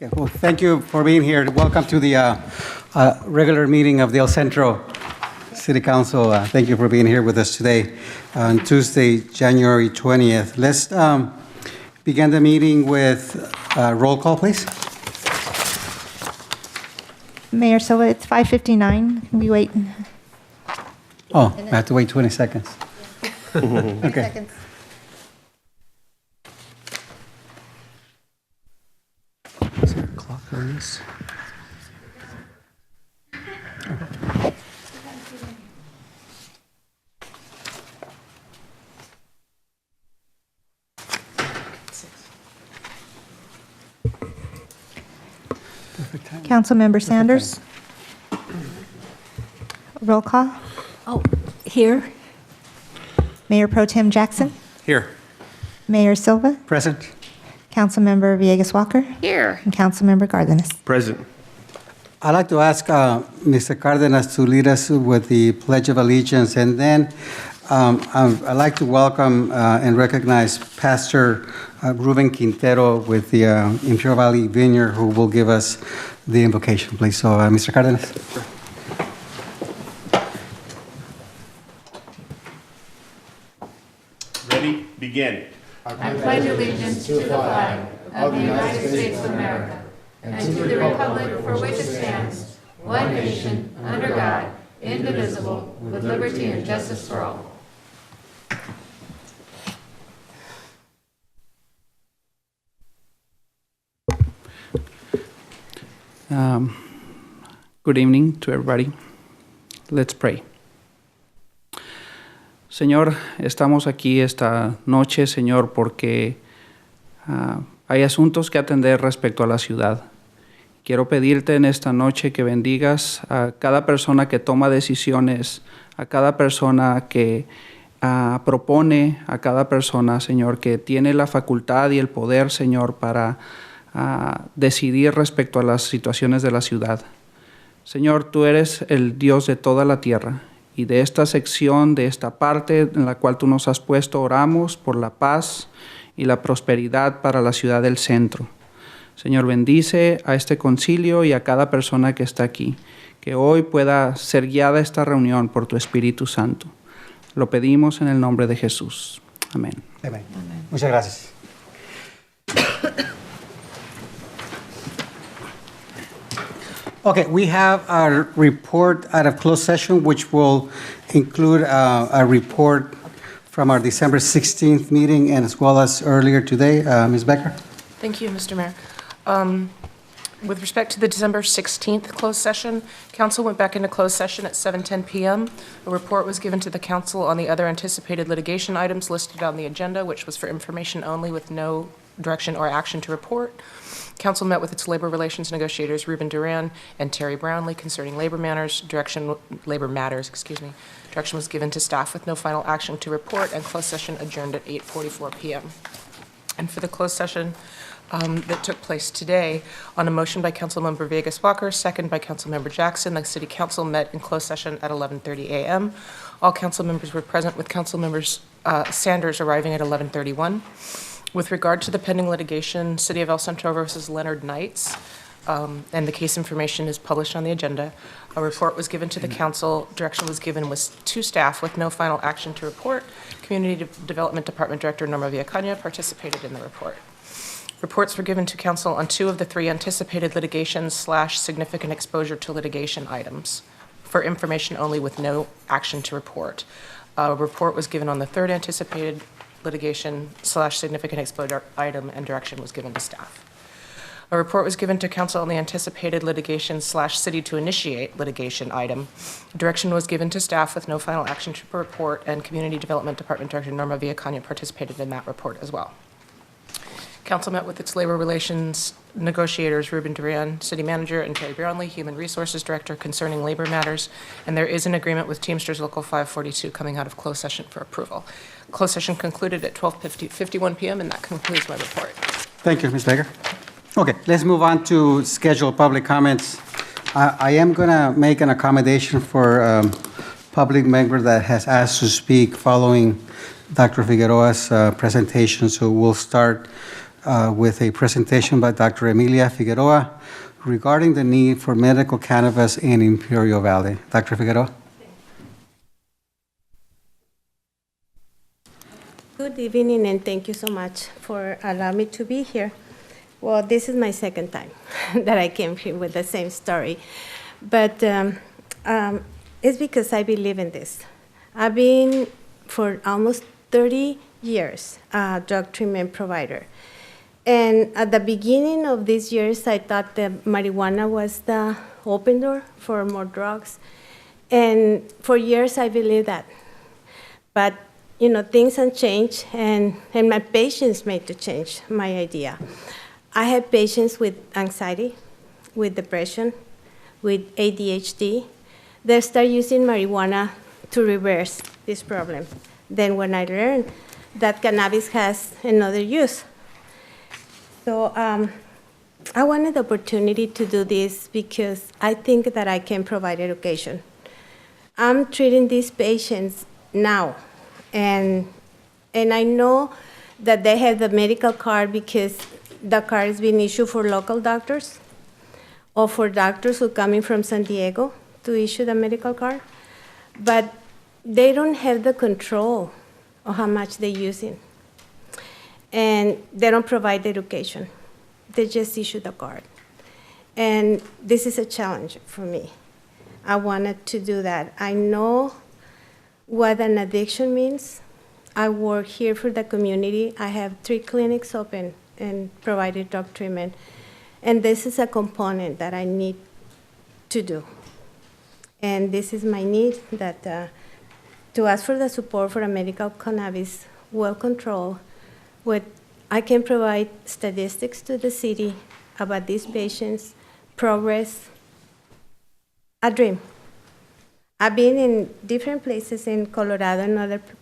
Okay, well, thank you for being here. Welcome to the regular meeting of the El Centro City Council. Thank you for being here with us today on Tuesday, January 20th. Let's begin the meeting with roll call, please. Mayor Silva, it's 5:59. Can we wait? Oh, I have to wait 20 seconds. 20 Okay. seconds. Is there a clock on this? Councilmember Sanders? Roll call. Oh, here? Mayor Pro Tem Jackson? Here. Mayor Silva? Present. Councilmember Villegas Walker? Here. And Councilmember Cardenas? Present. I'd like to ask Mr. Cardenas to lead us with the Pledge of Allegiance, and then I'd like to welcome and recognize Pastor Ruben Quintero with the Imperial Valley Vineyard, who will give us the invocation, please. So, Mr. Cardenas. Ready? Begin. I pledge allegiance to the flag of the United States of America and to the republic for which it stands, one nation, under God, indivisible, with liberty and justice for all. Good evening to everybody. Let's pray. Señor, estamos aquí esta noche, Señor, porque hay asuntos que atender respecto a la ciudad. Quiero pedirte en esta noche que bendigas a cada persona que toma decisiones, a cada persona que propone, a cada persona, Señor, que tiene la facultad y el poder, Señor, para decidir respecto a las situaciones de la ciudad. Señor, tú eres el Dios de toda la tierra. Y de esta sección, de esta parte en la cual tú nos has puesto, oramos por la paz y la prosperidad para la ciudad del Centro. Señor, bendice a este concilio y a cada persona que está aquí, que hoy pueda ser guiada esta reunión por tu Espíritu Santo. Lo pedimos en el nombre de Jesús. Amén. Amén. Muchas gracias. Okay, we have our report out of closed session, which will include a report from our December 16th meeting and as well as earlier today. Ms. Becker? Thank you, Mr. Mayor. With respect to the December 16th closed session, council went back into closed session at 7:10 p.m. A report was given to the council on the other anticipated litigation items listed on the agenda, which was for information only with no direction or action to report. Council met with its labor relations negotiators, Ruben Duran and Terry Brownlee, concerning labor matters. Direction was given to staff with no final action to report, and closed session adjourned at 8:44 p.m. And for the closed session that took place today, on a motion by Councilmember Villegas Walker, second by Councilmember Jackson, the City Council met in closed session at 11:30 a.m. All council members were present, with Councilmembers Sanders arriving at 11:31. With regard to the pending litigation, City of El Centro versus Leonard Knights, and the case information is published on the agenda. A report was given to the council. Direction was given to staff with no final action to report. Community Development Department Director Norma Villacana participated in the report. Reports were given to council on 2 of the 3 anticipated litigations/significant exposure to litigation items for information only with no action to report. A report was given on the 3rd anticipated litigation/significant exposure item, and direction was given to staff. A report was given to council on the anticipated litigation/city to initiate litigation item. Direction was given to staff with no final action to report, and Community Development Department Director Norma Villacana participated in that report as well. Council met with its labor relations negotiators, Ruben Duran, City Manager, and Terry Brownlee, Human Resources Director, concerning labor matters, and there is an agreement with Teamsters Local 542 coming out of closed session for approval. Closed session concluded at 12:51 p.m., and that concludes my report. Thank you, Ms. Becker. Okay, let's move on to scheduled public comments. I am going to make an accommodation for a public member that has asked to speak following Dr. Figueroa's presentation, so we'll start with a presentation by Dr. Emilia Figueroa regarding the need for medical cannabis in Imperial Valley. Dr. Figueroa? Good evening, and thank you so much for allowing me to be here. Well, this is my second time that I came here with the same story, but it's because I believe in this. I've been for almost 30 years a drug treatment provider. And at the beginning of these years, I thought that marijuana was the open door for more drugs. And for years, I believed that. But, you know, things have changed, and my patients made to change my idea. I have patients with anxiety, with depression, with ADHD. They start using marijuana to reverse this problem. Then when I learned that cannabis has another use. So I wanted the opportunity to do this because I think that I can provide education. I'm treating these patients now, and I know that they have the medical card because the card is being issued for local doctors or for doctors who are coming from San Diego to issue the medical card, but they don't have the control of how much they're using. And they don't provide education. They just issue the card. And this is a challenge for me. I wanted to do that. I know what an addiction means. I work here for the community. I have 3 clinics open and provided drug treatment. And this is a component that I need to do. And this is my need, that to ask for the support for a medical cannabis well controlled. With, I can provide statistics to the city about these patients, progress, a dream. I've been in different places in Colorado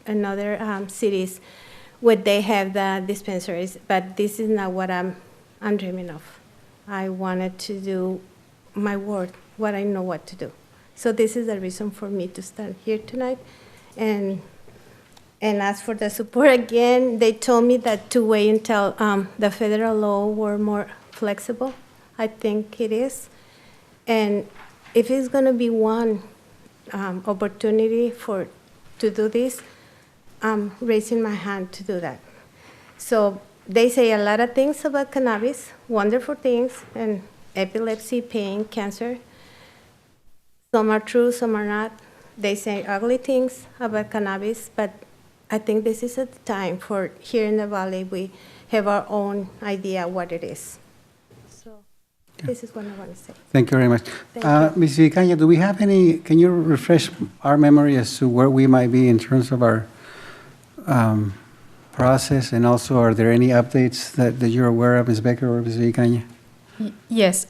and other cities where they have the dispensaries, but this is not what I'm dreaming of. I wanted to do my work, what I know what to do. So this is the reason for me to stand here tonight and ask for the support again. They told me that to wait until the federal law were more flexible. I think it is. And if it's going to be one opportunity to do this, I'm raising my hand to do that. So they say a lot of things about cannabis, wonderful things, and epilepsy, pain, cancer. Some are true, some are not. They say ugly things about cannabis, but I think this is at the time for here in the Valley, we have our own idea what it is. So this is what I want to say. Thank you very much. Ms. Vicaña, do we have any, can you refresh our memory as to where we might be in terms of our process? And also, are there any updates that you're aware of, Ms. Becker or Ms. Vicaña? Yes.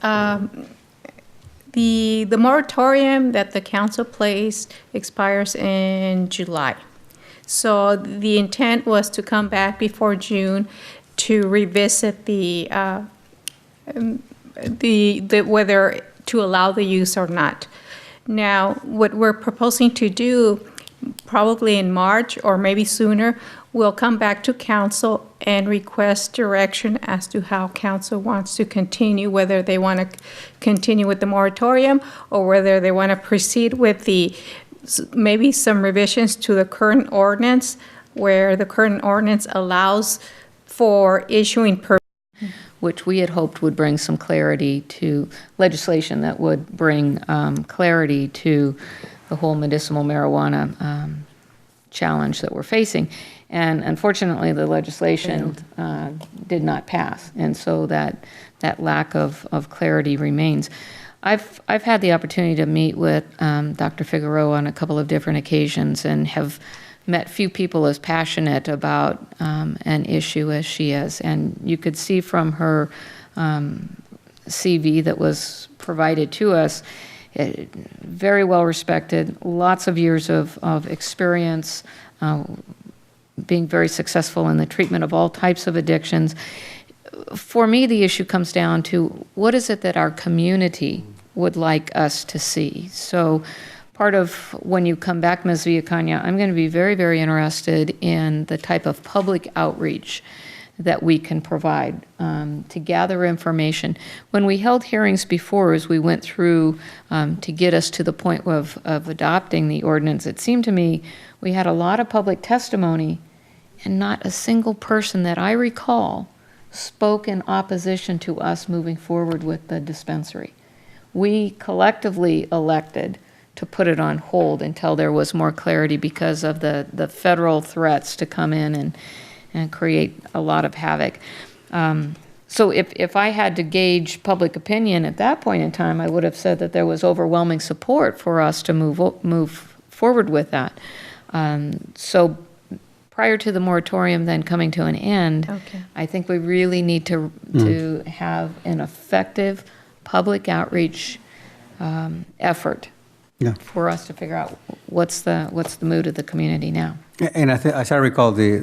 The moratorium that the council placed expires in July. So the intent was to come back before June to revisit the whether to allow the use or not. Now, what we're proposing to do, probably in March or maybe sooner, we'll come back to council and request direction as to how council wants to continue, whether they want to continue with the moratorium or whether they want to proceed with maybe some revisions to the current ordinance, where the current ordinance allows for issuing permits, which we had hoped would bring some clarity to legislation that would bring clarity to the whole medicinal marijuana challenge that we're facing. And unfortunately, the legislation did not pass, and so that lack of clarity remains. I've had the opportunity to meet with Dr. Figueroa on a couple of different occasions and have met few people as passionate about an issue as she is. And you could see from her CV that was provided to us, very well respected, lots of years of experience, being very successful in the treatment of all types of addictions. For me, the issue comes down to what is it that our community would like us to see. So part of when you come back, Ms. Villacaña, I'm going to be very, very interested in the type of public outreach that we can provide to gather information. When we held hearings before, as we went through to get us to the point of adopting the ordinance, it seemed to me we had a lot of public testimony and not a single person that I recall spoke in opposition to us moving forward with the dispensary. We collectively elected to put it on hold until there was more clarity because of the federal threats to come in and create a lot of havoc. So if I had to gauge public opinion at that point in time, I would have said that there was overwhelming support for us to move forward with that. So prior to the moratorium then coming to an end, Okay. I think we really need to have an effective public outreach effort Yeah. for us to figure out what's the mood of the community now. And I think, as I recall, the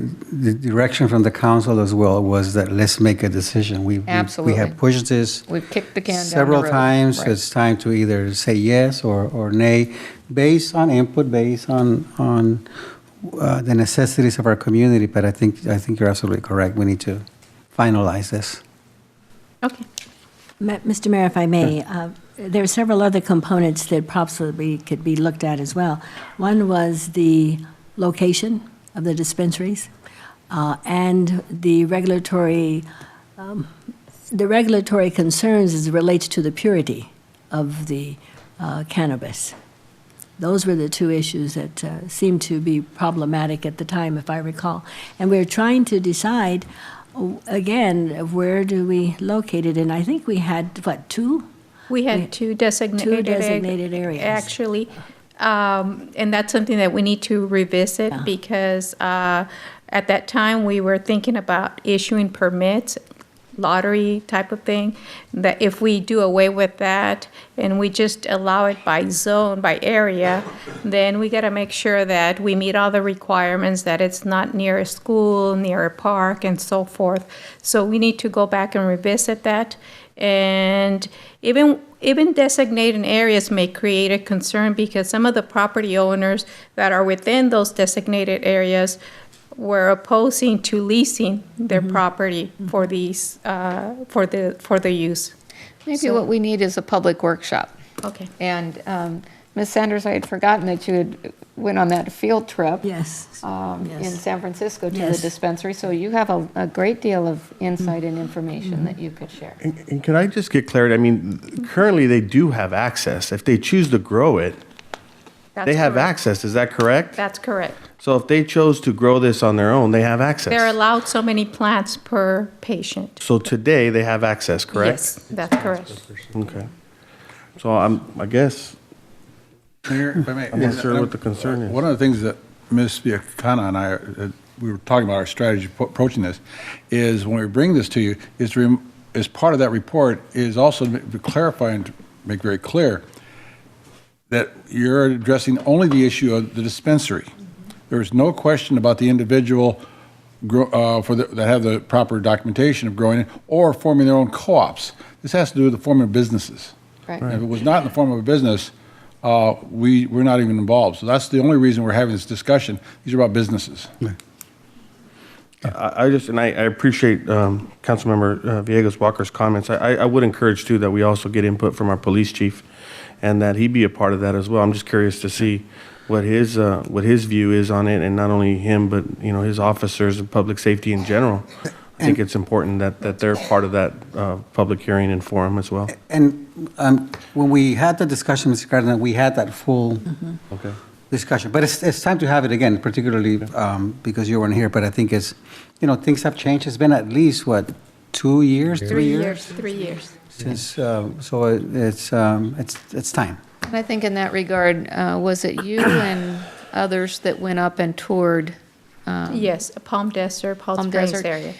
direction from the council as well was that let's make a decision. We Absolutely. have pushed this We've kicked the can down the several road. times. Right. It's time to either say yes or nay, based on input, based on the necessities of our community. But I think you're absolutely correct. We need to finalize this. Okay. Mr. Mayor, if I may, there are several other components that possibly could be looked at as well. One was the location of the dispensaries and the regulatory concerns as it relates to the purity of the cannabis. Those were the two issues that seemed to be problematic at the time, if I recall. And we're trying to decide, again, where do we locate it? And I think we had, what, two? We had two designated areas. Actually, and that's something that we need to revisit because at that time we were thinking about issuing permits, lottery type of thing, that if we do away with that and we just allow it by zone, by area, then we got to make sure that we meet all the requirements, that it's not near a school, near a park, and so forth. So we need to go back and revisit that. And even designated areas may create a concern because some of the property owners that are within those designated areas were opposing to leasing their property for these for the use. Maybe what we need is a public workshop. Okay. And Ms. Sanders, I had forgotten that you had went on that field trip. Yes. In San Francisco to the Yes. dispensary, so you have a great deal of insight and information that you could share. And can I just get clarity? I mean, currently they do have access. If they choose to grow it, they have correct. access. Is that correct? That's correct. So if they chose to grow this on their own, they have access. They're allowed so many plants per patient. So today they have access, correct? Yes, that's correct. Okay. So I guess Mayor, if I may. I'm not sure what the concern is. One of the things that Ms. Viacana and I, we were talking about our strategy approaching this, is when we bring this to you, as part of that report, is also to clarify and to make very clear that you're addressing only the issue of the dispensary. There is no question about the individual that have the proper documentation of growing it or forming their own co-ops. This has to do with the forming of businesses. Right. And if it was not in the form of a business, we're not even involved. So that's the only reason we're having this discussion. These are about businesses. I appreciate Councilmember Villegas Walker's comments. I would encourage too that we also get input from our police chief and that he be a part of that as well. I'm just curious to see what his view is on it, and not only him, but his officers and public safety in general. I think it's important that they're part of that public hearing and forum as well. And when we had the discussion, Mr. Cardinal, we had that full Okay. discussion. But it's time to have it again, particularly because you weren't here. But I think things have changed. It's been at least, what, 2 years, 3 years? 3 years. Since, so it's time. And I think in that regard, was it you and others that went up and toured? Yes, Palm Desert, Palm Springs area.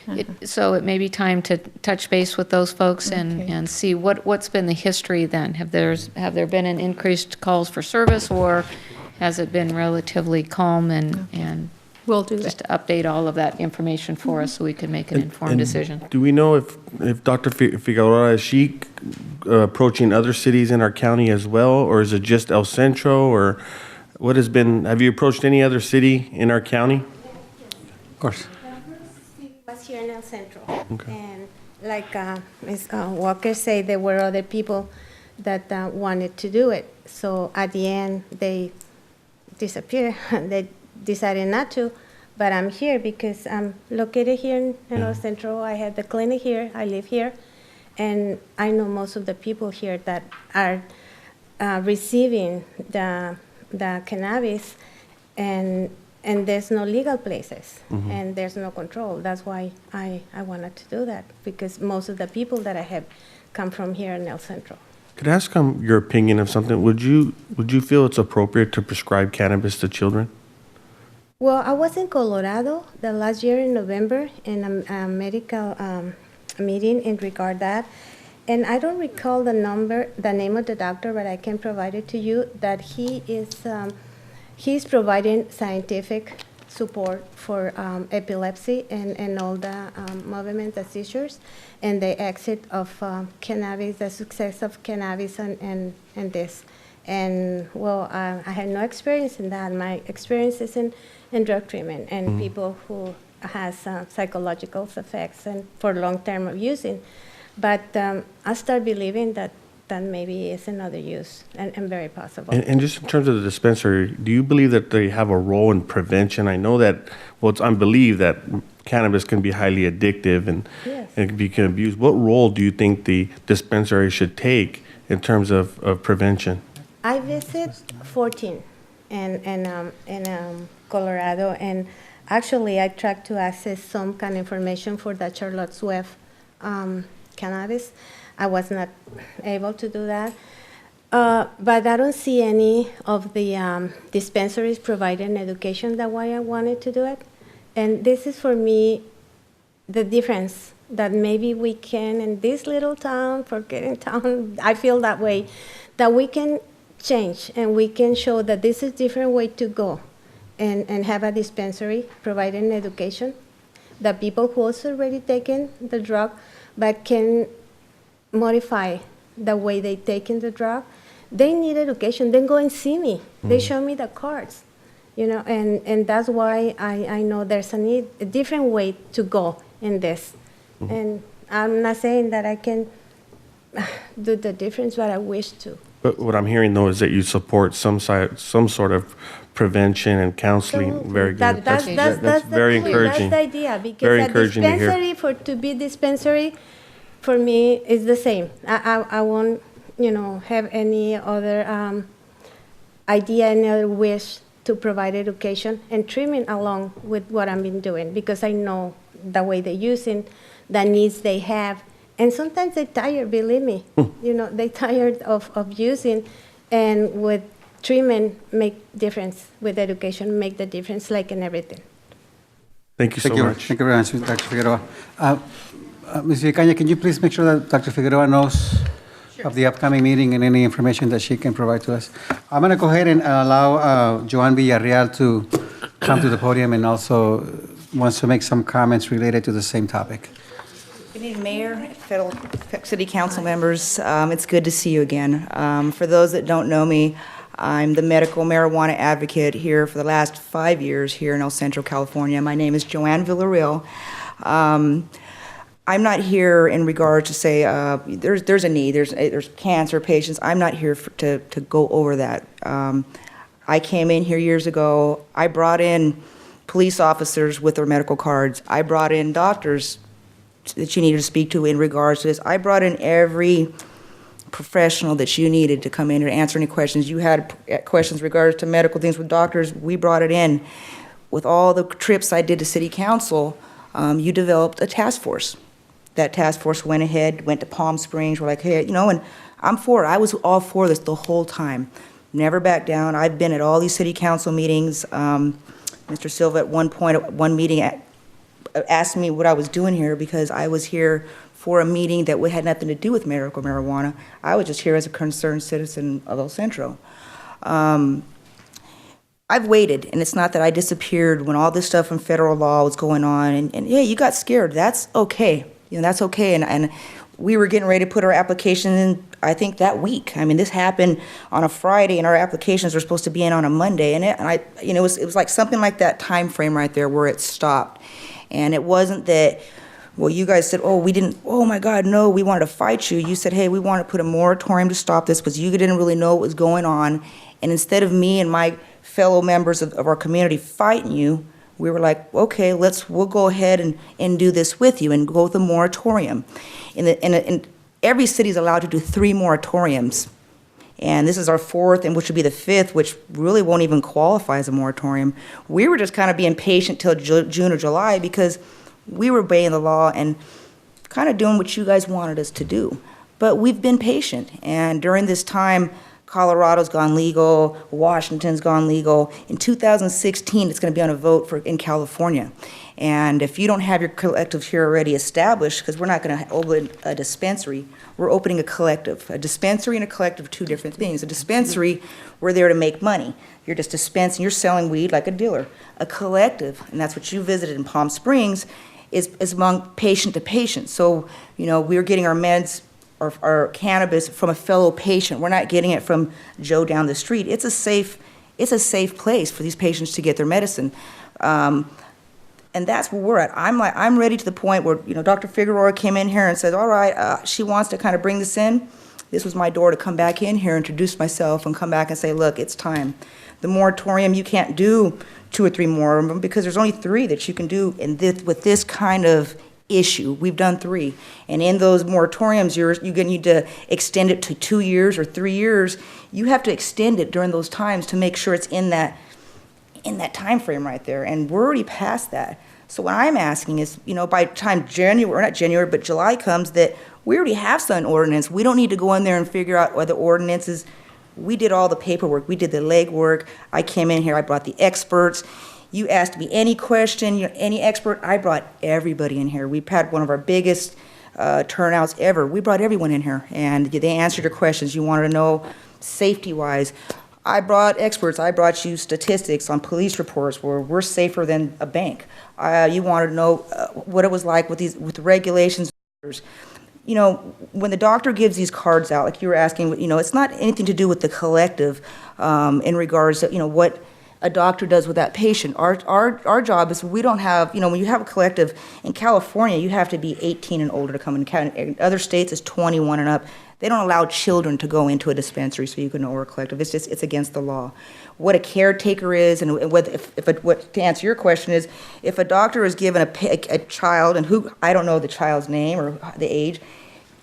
So it may be time to touch base with those folks and see what's been the history then. Have there been an increased calls for service, or has it been relatively calm and We'll do just that. update all of that information for us so we can make an informed decision? Do we know if Dr. Figueroa, is she approaching other cities in our county as well, or is it just El Centro, or have you approached any other city in our county? Of course. Was here in El Centro. Okay. And like Ms. Walker said, there were other people that wanted to do it. So at the end, they disappeared. They decided not to. But I'm here because I'm located here in El Centro. I have the clinic here. I live here. And I know most of the people here that are receiving the cannabis, and there's no legal places, and there's no control. That's why I wanted to do that, because most of the people that I have come from here in El Centro. Could I ask your opinion of something? Would you feel it's appropriate to prescribe cannabis to children? Well, I was in Colorado the last year in November in a medical meeting in regard that, and I don't recall the name of the doctor, but I can provide it to you. That he's providing scientific support for epilepsy and all the movement, the seizures, and the exit of cannabis, the success of cannabis, and this. And well, I had no experience in that. My experience is in drug treatment and people who has psychological effects and for long-term of using. But I start believing that maybe is another use and very possible. And just in terms of the dispensary, do you believe that they have a role in prevention? I know that, well, it's unbelieved that cannabis can be highly addictive and Yes. it can be abused. What role do you think the dispensary should take in terms of prevention? I visit 14 in Colorado, and actually I tried to access some kind of information for the Charlotte's Web cannabis. I was not able to do that. But I don't see any of the dispensaries providing education. That's why I wanted to do it. And this is for me the difference that maybe we can, in this little town, forgetting town, I feel that way, that we can change and we can show that this is a different way to go and have a dispensary providing education. The people who also already taken the drug but can modify the way they taking the drug, they need education. Then go and see me. They show me the cards, and that's why I know there's a different way to go in this. And I'm not saying that I can do the difference, but I wish to. But what I'm hearing, though, is that you support some sort of prevention and counseling. Absolutely. Very good. That's very the, encouraging. That's the idea, because Very a encouraging to hear. dispensary to be dispensary, for me, is the same. I won't, have any other idea, any other wish to provide education and treatment along with what I've been doing, because I know the way they're using, the needs they have. And sometimes they're tired, believe me. They're tired of using, and with treatment make difference, with education make the difference, like in everything. Thank you so much. Thank you very much, Dr. Figueroa. Ms. Vicaña, can you please make sure that Dr. Figueroa knows of the upcoming meeting and any information that she can provide to us? I'm going to go ahead and allow Joan Villarreal to come to the podium and also wants to make some comments related to the same topic. Good evening, Mayor, fellow City Council members. It's good to see you again. For those that don't know me, I'm the medical marijuana advocate here for the last 5 years here in El Centro, California. My name is Joanne Villarreal. I'm not here in regard to say there's a need, there's cancer patients. I'm not here to go over that. I came in here years ago. I brought in police officers with their medical cards. I brought in doctors that you needed to speak to in regards to this. I brought in every professional that you needed to come in and answer any questions. You had questions regards to medical things with doctors. We brought it in. With all the trips I did to City Council, you developed a task force. That task force went ahead, went to Palm Springs. We're like, hey, and I'm for it. I was all for this the whole time. Never back down. I've been at all these City Council meetings. Mr. Silva at one point, at one meeting, asked me what I was doing here, because I was here for a meeting that had nothing to do with medical marijuana. I was just here as a concerned citizen of El Centro. I've waited, and it's not that I disappeared when all this stuff in federal law was going on, and yeah, you got scared. That's okay. That's okay. And we were getting ready to put our application in, I think, that week. I mean, this happened on a Friday, and our applications were supposed to be in on a Monday, and it was like something like that time frame right there where it stopped. And it wasn't that Well, you guys said, oh, we didn't, oh my God, no, we wanted to fight you. You said, hey, we want to put a moratorium to stop this because you didn't really know what was going on. And instead of me and my fellow members of our community fighting you, we were like, okay, we'll go ahead and do this with you and go with a moratorium. And every city is allowed to do 3 moratoriums. And this is our 4th, and which would be the 5th, which really won't even qualify as a moratorium. We were just kind of being patient till June or July because we were obeying the law and kind of doing what you guys wanted us to do. But we've been patient, and during this time, Colorado's gone legal, Washington's gone legal. In 2016, it's going to be on a vote in California. And if you don't have your collectives here already established, because we're not going to open a dispensary, we're opening a collective. A dispensary and a collective are 2 different things. A dispensary, we're there to make money. You're just dispensing, you're selling weed like a dealer. A collective, and that's what you visited in Palm Springs, is among patient to patient. So, we're getting our meds, our cannabis from a fellow patient. We're not getting it from Joe down the street. It's a safe place for these patients to get their medicine. And that's where we're at. I'm ready to the point where, Dr. Figueroa came in here and said, all right, she wants to kind of bring this in. This was my door to come back in here, introduce myself, and come back and say, look, it's time. The moratorium, you can't do 2 or 3 more of them because there's only 3 that you can do with this kind of issue. We've done 3. And in those moratoriums, you're going to need to extend it to 2 years or 3 years. You have to extend it during those times to make sure it's in that time frame right there. And we're already past that. So what I'm asking is, by the time July comes, that we already have some ordinance. We don't need to go in there and figure out whether ordinances. We did all the paperwork. We did the legwork. I came in here. I brought the experts. You asked me any question, any expert. I brought everybody in here. We've had one of our biggest turnouts ever. We brought everyone in here, and they answered your questions. You wanted to know safety-wise. I brought experts. I brought you statistics on police reports where we're safer than a bank. You wanted to know what it was like with the regulations. When the doctor gives these cards out, like you were asking, it's not anything to do with the collective in regards to, what a doctor does with that patient. Our job is we don't have, when you have a collective, in California, you have to be 18 and older to come in. In other states, it's 21 and up. They don't allow children to go into a dispensary so you can know we're a collective. It's against the law. What a caretaker is, and what to answer your question is, if a doctor is given a child, and who, I don't know the child's name or the age,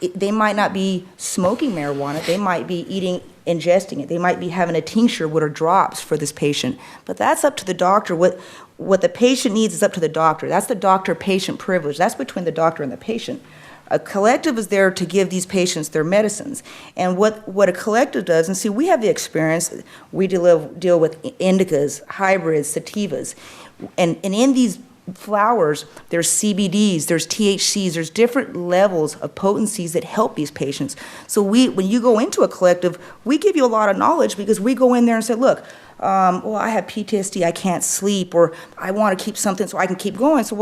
they might not be smoking marijuana. They might be ingesting it. They might be having a tincture with or drops for this patient. But that's up to the doctor. What the patient needs is up to the doctor. That's the doctor-patient privilege. That's between the doctor and the patient. A collective is there to give these patients their medicines. And what a collective does, and see, we have the experience, we deal with indicas, hybrids, sativas, and in these flowers, there's CBDs, there's THCs, there's different levels of potencies that help these patients. So when you go into a collective, we give you a lot of knowledge because we go in there and say, look, I have PTSD, I can't sleep, or I want to keep something so I can keep going. So,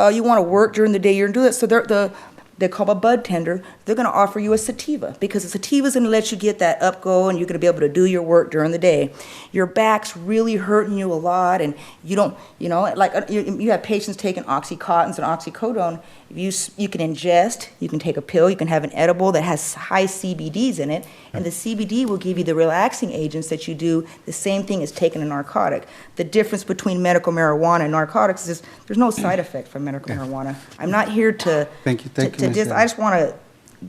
you want to work during the day, you're going to do this. So they call a bud tender, they're going to offer you a sativa because a sativa is going to let you get that up go and you're going to be able to do your work during the day. Your back's really hurting you a lot and you don't, like you have patients taking Oxycontins and oxycodone. You can ingest, you can take a pill, you can have an edible that has high CBDs in it, and the CBD will give you the relaxing agents that you do the same thing as taking a narcotic. The difference between medical marijuana and narcotics is there's no side effect from medical marijuana. I'm not here to Thank you, I just want to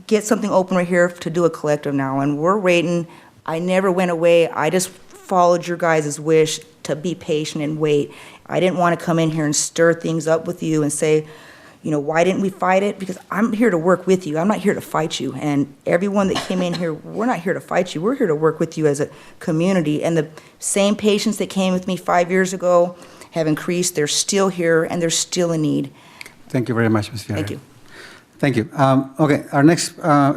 get something open right here to do a collective now, and we're waiting. I never went away. I just followed your guys' wish to be patient and wait. I didn't want to come in here and stir things up with you and say, why didn't we fight it? Because I'm here to work with you. I'm not here to fight you. And everyone that came in here, we're not here to fight you. We're here to work with you as a community. And the same patients that came with me 5 years ago have increased. They're still here, and they're still in need. Thank you very much, Ms. Fiera. Thank you. Thank you. Okay, our next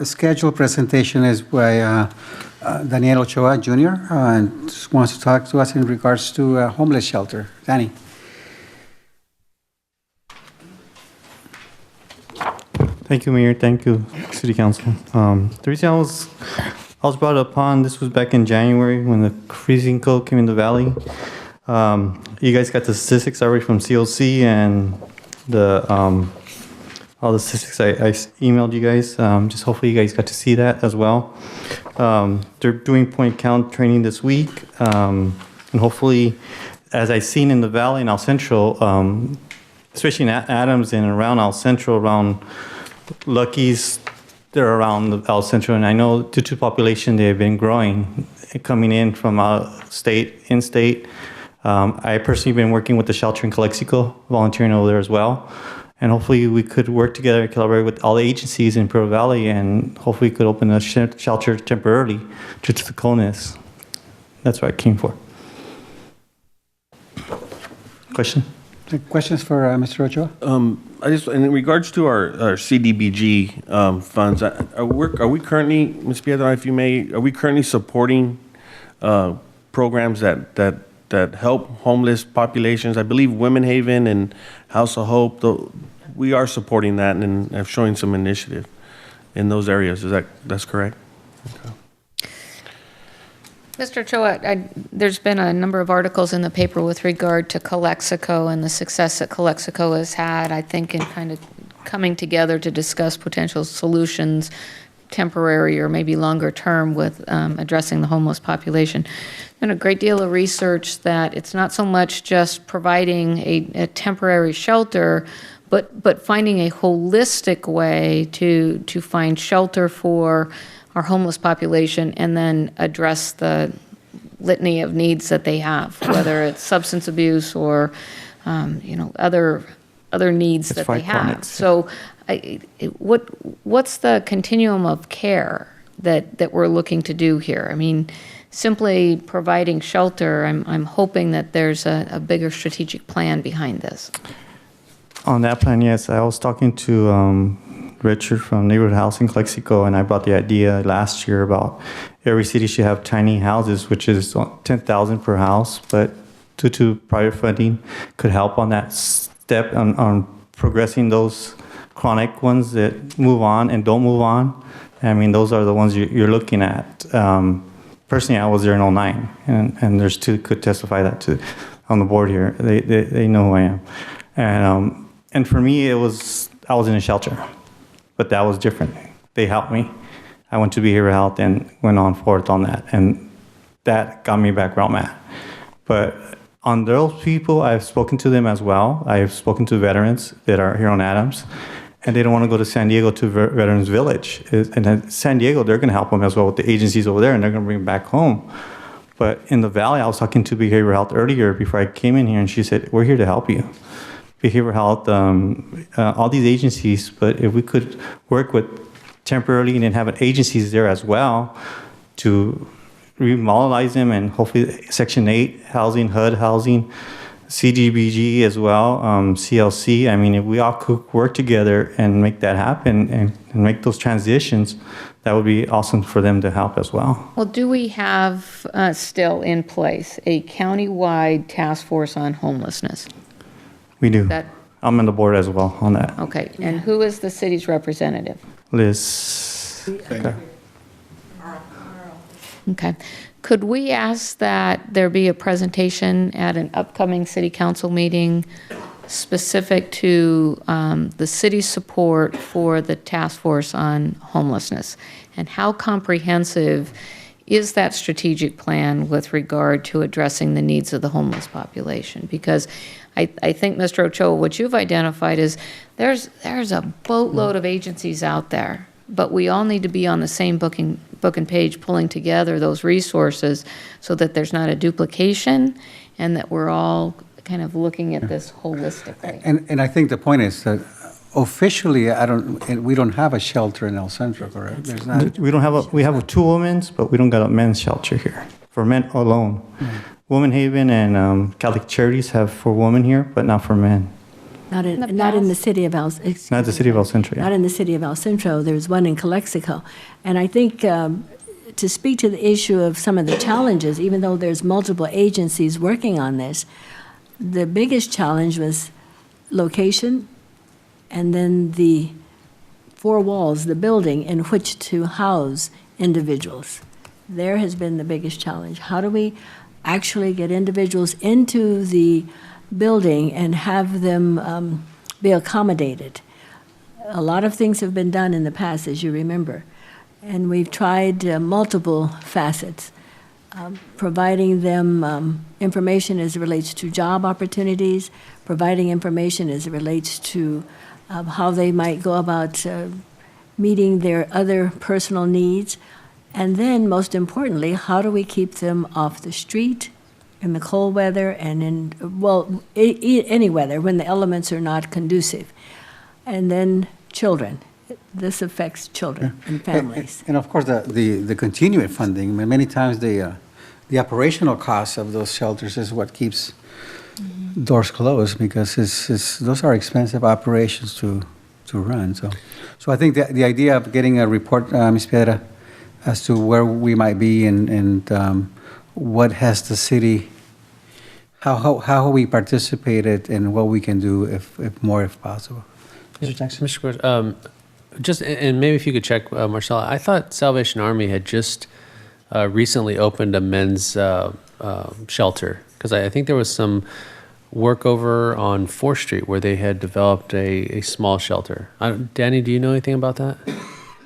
scheduled presentation is by Daniel Ochoa Jr. And just wants to talk to us in regards to a homeless shelter. Danny. Thank you, Mayor. Thank you, City Council. The reason I was brought upon, this was back in January when the freezing cold came in the valley. You guys got the statistics already from COC and the all the statistics I emailed you guys. Just hopefully you guys got to see that as well. They're doing point count training this week. And hopefully, as I've seen in the Valley and El Centro, especially in Adams and around El Centro, around Lucky's, they're around the El Centro. And I know due to population, they've been growing, coming in from state, in-state. I personally been working with the shelter in Calexico, volunteering over there as well. And hopefully we could work together and collaborate with all the agencies in Pearl Valley, and hopefully we could open a shelter temporarily due to the coldness. That's what I came for. Question? Questions for Mr. Ochoa? I just, in regards to our CDBG funds, are we currently, Ms. Piedra, if you may, are we currently supporting programs that help homeless populations? I believe Women Haven and House of Hope, we are supporting that and have showing some initiative in those areas. That's correct? Okay. Mr. Ochoa, there's been a number of articles in the paper with regard to Calexico and the success that Calexico has had, I think, in kind of coming together to discuss potential solutions, temporary or maybe longer term, with addressing the homeless population. There's been a great deal of research that it's not so much just providing a temporary shelter, but finding a holistic way to find shelter for our homeless population and then address the litany of needs that they have, whether it's substance abuse or other needs that they have. So what's the continuum of care that we're looking to do here? I mean, simply providing shelter, I'm hoping that there's a bigger strategic plan behind this. On that plan, yes. I was talking to Richard from Neighborhood Housing Calexico, and I brought the idea last year about every city should have tiny houses, which is 10,000 per house, but due to private funding, could help on that step on progressing those chronic ones that move on and don't move on. I mean, those are the ones you're looking at. Personally, I was there in 2009, and there's two could testify that too on the board here. They know who I am. And for me, I was in a shelter, but that was different. They helped me. I went to Behavioral Health and went on forth on that, and that got me back where I'm at. But on those people, I've spoken to them as well. I've spoken to veterans that are here on Adams, and they don't want to go to San Diego to Veterans Village. And at San Diego, they're going to help them as well with the agencies over there, and they're going to bring them back home. But in the Valley, I was talking to Behavioral Health earlier before I came in here, and she said, we're here to help you. Behavioral Health, all these agencies, but if we could work with temporarily and then have agencies there as well to remodelize them, and hopefully Section 8 housing, HUD housing, CDBG as well, CLC. I mean, if we all could work together and make that happen and make those transitions, that would be awesome for them to help as well. Well, do we have still in place a county-wide task force on homelessness? We do. I'm on the board as well on that. Okay, and who is the city's representative? Liz. Okay. Okay. Could we ask that there be a presentation at an upcoming city council meeting specific to the city's support for the task force on homelessness? And how comprehensive is that strategic plan with regard to addressing the needs of the homeless population? Because I think, Mr. Ochoa, what you've identified is there's a boatload of agencies out there, but we all need to be on the same book and page, pulling together those resources so that there's not a duplication and that we're all kind of looking at this holistically. And I think the point is that officially, we don't have a shelter in El Centro, correct? There's not. We have 2 women's, but we don't got a men's shelter here for men alone. Women Haven and Catholic Charities have for women here, but not for men. Not in the city of El Centro. Not the city of El Centro, yeah. Not in the city of El Centro. There's one in Calexico. And I think to speak to the issue of some of the challenges, even though there's multiple agencies working on this, the biggest challenge was location and then the 4 walls, the building in which to house individuals. There has been the biggest challenge. How do we actually get individuals into the building and have them be accommodated? a lot of things have been done in the past, as you remember, and we've tried multiple facets, providing them information as it relates to job opportunities, providing information as it relates to how they might go about meeting their other personal needs, and then, most importantly, how do we keep them off the street in the cold weather and in, well, any weather when the elements are not conducive. And then children. This affects children and families. And of course, the continuing funding. I mean, many times the operational costs of those shelters is what keeps doors closed, because those are expensive operations to run. So I think the idea of getting a report, Ms. Piedra, as to where we might be and what has the city, how we participated and what we can do if possible. Mr. Jackson? Mr. Cruz, just, and maybe if you could check, Marcella, I thought Salvation Army had just recently opened a men's shelter, because I think there was some work over on 4th Street where they had developed a small shelter. Danny, do you know anything about that?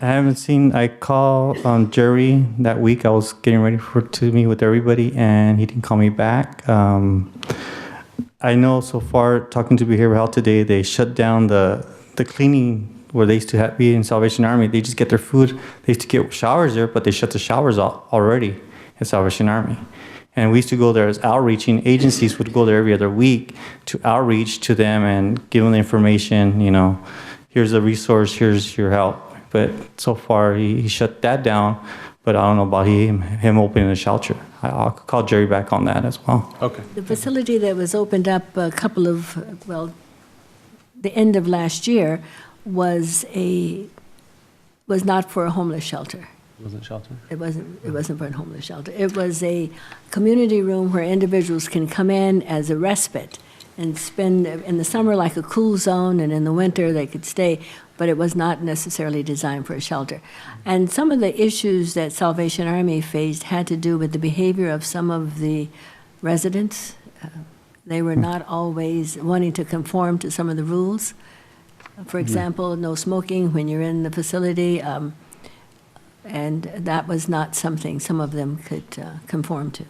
I haven't seen. I called Jerry that week. I was getting ready to meet with everybody, and he didn't call me back. I know so far, talking to Behavioral Health today, they shut down the cleaning where they used to be in Salvation Army. They just get their food. They used to get showers there, but they shut the showers off already at Salvation Army. And we used to go there as outreaching. Agencies would go there every other week to outreach to them and give them the information, here's a resource, here's your help. But so far, he shut that down. But I don't know about him opening a shelter. I'll call Jerry back on that as well. Okay. The facility that was opened up the end of last year was not for a homeless shelter. Wasn't a shelter? It wasn't for a homeless shelter. It was a community room where individuals can come in as a respite and spend in the summer like a cool zone, and in the winter they could stay, but it was not necessarily designed for a shelter. And some of the issues that Salvation Army faced had to do with the behavior of some of the residents. They were not always wanting to conform to some of the rules. For example, no smoking when you're in the facility, and that was not something some of them could conform to.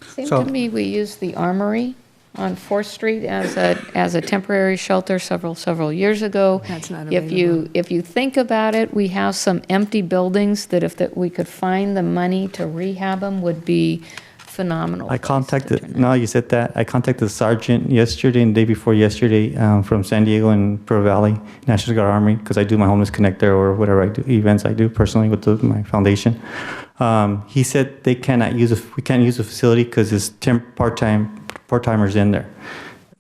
Seemed to me we used the Armory on 4th Street as a temporary shelter several years ago. That's not available. If you think about it, we have some empty buildings that if we could find the money to rehab them would be phenomenal. I contacted, now you said that, I contacted the sergeant yesterday and the day before yesterday from San Diego and Pearl Valley National Guard Army, because I do my Homeless Connect there or whatever I do, events I do personally with my foundation. He said we can't use the facility because it's part-timers in there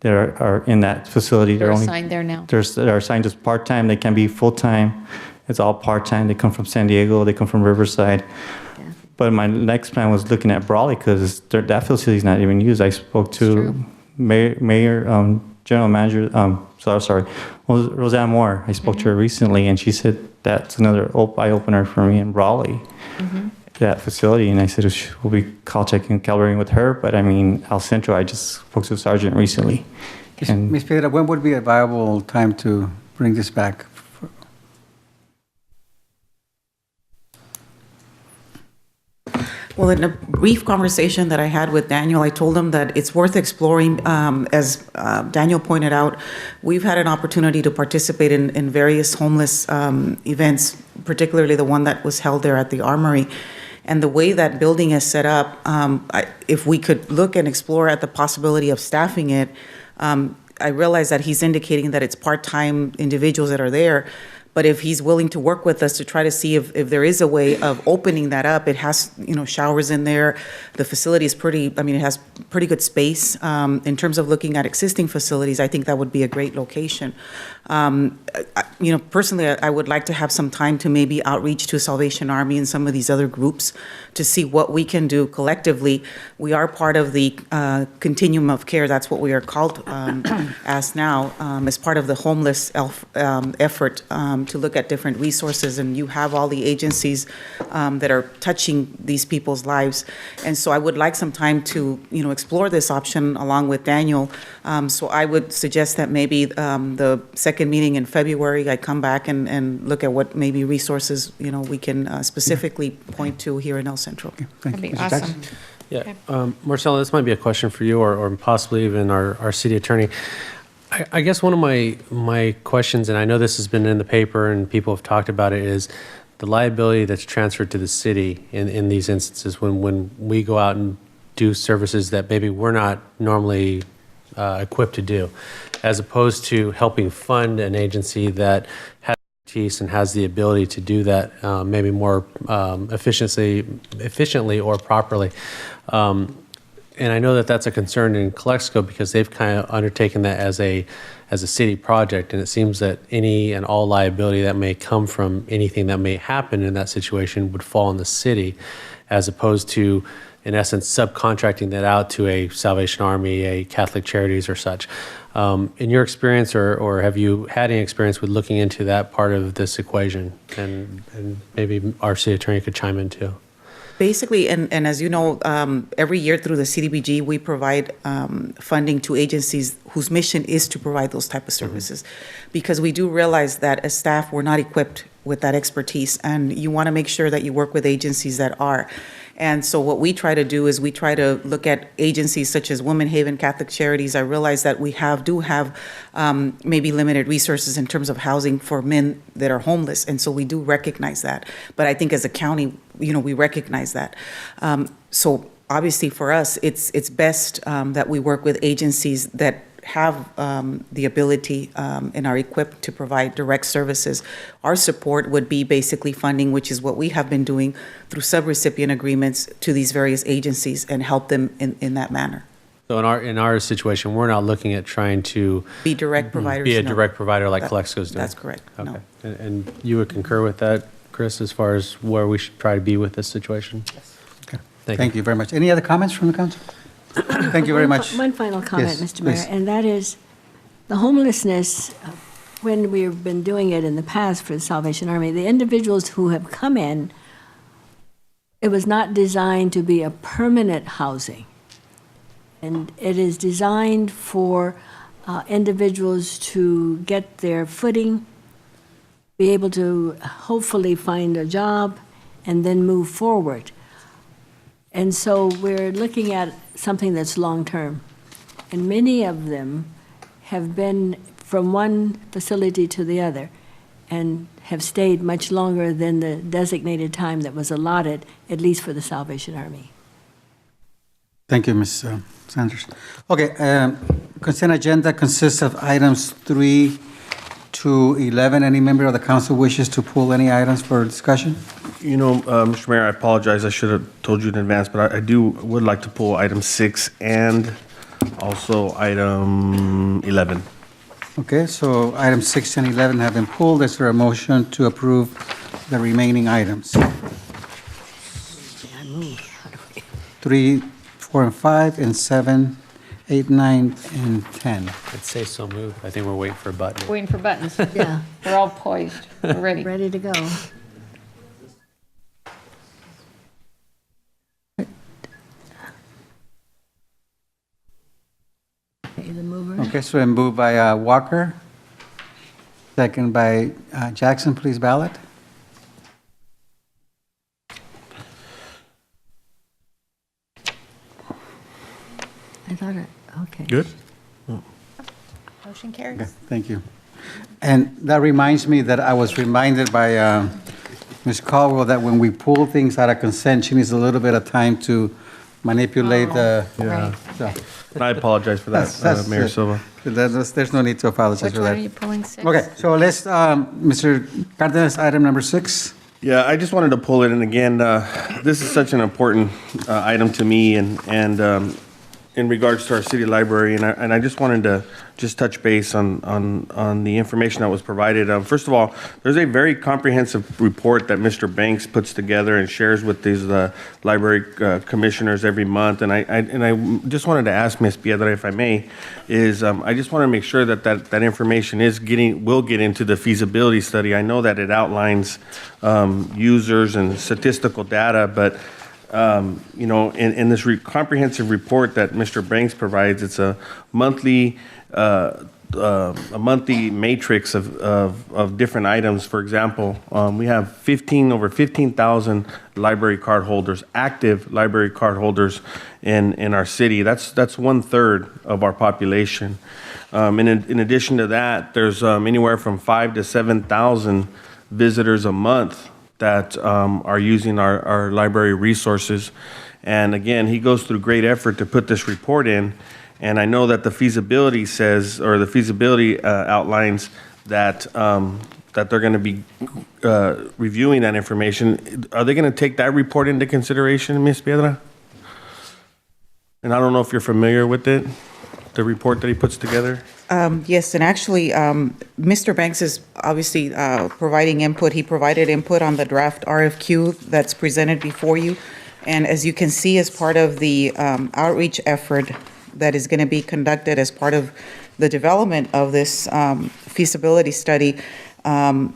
that are in that facility. They're assigned there now. They're assigned as part-time. They can be full-time. It's all part-time. They come from San Diego. They come from Riverside. Yeah. But my next plan was looking at Brawley because that facility is not even used. I spoke to Mayor, General Manager, Roseanne Moore. I spoke to her recently, and she said that's another eye-opener for me in Brawley. That facility, and I said we'll be call-checking, calibrating with her, but I mean, Centro, I just spoke to the sergeant recently. Ms. Pedra, when would be a viable time to bring this back? Well, in a brief conversation that I had with Daniel, I told him that it's worth exploring. As Daniel pointed out, we've had an opportunity to participate in various homeless events, particularly the one that was held there at the Armory. And the way that building is set up, if we could look and explore at the possibility of staffing it, I realize that he's indicating that it's part-time individuals that are there. But if he's willing to work with us to try to see if there is a way of opening that up, it has, showers in there. The facility is it has pretty good space. In terms of looking at existing facilities, I think that would be a great location. Personally, I would like to have some time to maybe outreach to Salvation Army and some of these other groups to see what we can do collectively. We are part of the continuum of care. That's what we are called as now, as part of the homeless effort to look at different resources, and you have all the agencies that are touching these people's lives. And so I would like some time to, explore this option along with Daniel. So I would suggest that maybe the second meeting in February, I come back and look at what maybe resources, we can specifically point to here in El Centro. Thank That'd you. be Mr. awesome. Tax? Yeah, Marcelo, this might be a question for you or possibly even our city attorney. I guess one of my questions, and I know this has been in the paper and people have talked about it, is the liability that's transferred to the city in these instances when we go out and do services that maybe we're not normally equipped to do, as opposed to helping fund an agency that has expertise and has the ability to do that maybe more efficiently or properly. And I know that that's a concern in Calexico because they've kind of undertaken that as a city project, and it seems that any and all liability that may come from anything that may happen in that situation would fall on the city, as opposed to, in essence, subcontracting that out to a Salvation Army, a Catholic Charities or such. In your experience, or have you had any experience with looking into that part of this equation? And maybe our city attorney could chime in too. Basically, and as you know, every year through the CDBG, we provide funding to agencies whose mission is to provide those type of services. Because we do realize that as staff, we're not equipped with that expertise, and you want to make sure that you work with agencies that are. And so what we try to do is we try to look at agencies such as Women Haven, Catholic Charities. I realize that we do have maybe limited resources in terms of housing for men that are homeless, and so we do recognize that. But I think as a county, we recognize that. So obviously for us, it's best that we work with agencies that have the ability and are equipped to provide direct services. Our support would be basically funding, which is what we have been doing through subrecipient agreements to these various agencies and help them in that manner. So in our situation, we're not looking at trying to Be direct providers. be a no. direct provider like Calexico's doing. That's correct. Okay. No. And you would concur with that, Chris, as far as where we should try to be with this situation? Yes. Okay. Thank Thank you very much. Any other comments from the council? Thank you very much. One final comment, Yes, Mr. Mayor, please. and that is the homelessness, when we've been doing it in the past for the Salvation Army, the individuals who have come in, it was not designed to be a permanent housing. And it is designed for individuals to get their footing, be able to hopefully find a job, and then move forward. And so we're looking at something that's long-term. And many of them have been from one facility to the other and have stayed much longer than the designated time that was allotted, at least for the Salvation Army. Thank you, Ms. Sanders. Okay, consent agenda consists of items 3 to 11. Any member of the council wishes to pull any items for discussion? Mr. Mayor, I apologize. I should have told you in advance, but I would like to pull item 6 and also item 11. Okay, so items 6 and 11 have been pulled. Is there a motion to approve the remaining items? 3, 4, and 5, and 7, 8, 9, and 10. I'd say so moved. I think we're waiting for a button. Waiting for buttons. Yeah, We're all poised. We're ready. ready to go. Okay, the mover. Okay, so moved by Walker, second by Jackson. Please ballot. I thought it, okay. Good? Motion carries. Okay, thank you. And that reminds me that I was reminded by Ms. Caldwell that when we pull things out of consent, she needs a little bit of time to manipulate the. Yeah. So, I apologize for that, that's Mayor it. Silva. There's no need to apologize Which for one that. are you pulling, 6? Okay, so let's, Mr. Cardenas, item number 6. Yeah, I just wanted to pull it, and again, this is such an important item to me, and in regards to our city library, and I just wanted to just touch base on the information that was provided. First of all, there's a very comprehensive report that Mr. Banks puts together and shares with these library commissioners every month. And I just wanted to ask Ms. Piedra, if I may, I just want to make sure that information will get into the feasibility study. I know that it outlines users and statistical data, but in this comprehensive report that Mr. Banks provides, it's a monthly matrix of different items. For example, we have over 15,000 library card holders, active library card holders in our city. That's 1/3 of our population. In addition to that, there's anywhere from 5,000 to 7,000 visitors a month that are using our library resources. And again, he goes through great effort to put this report in. And I know that the feasibility outlines that they're going to be reviewing that information. Are they going to take that report into consideration, Ms. Piedra? And I don't know if you're familiar with it, the report that he puts together. Yes, and actually, Mr. Banks is obviously providing input. He provided input on the draft RFQ that's presented before you. And as you can see, as part of the outreach effort that is going to be conducted as part of the development of this feasibility study, and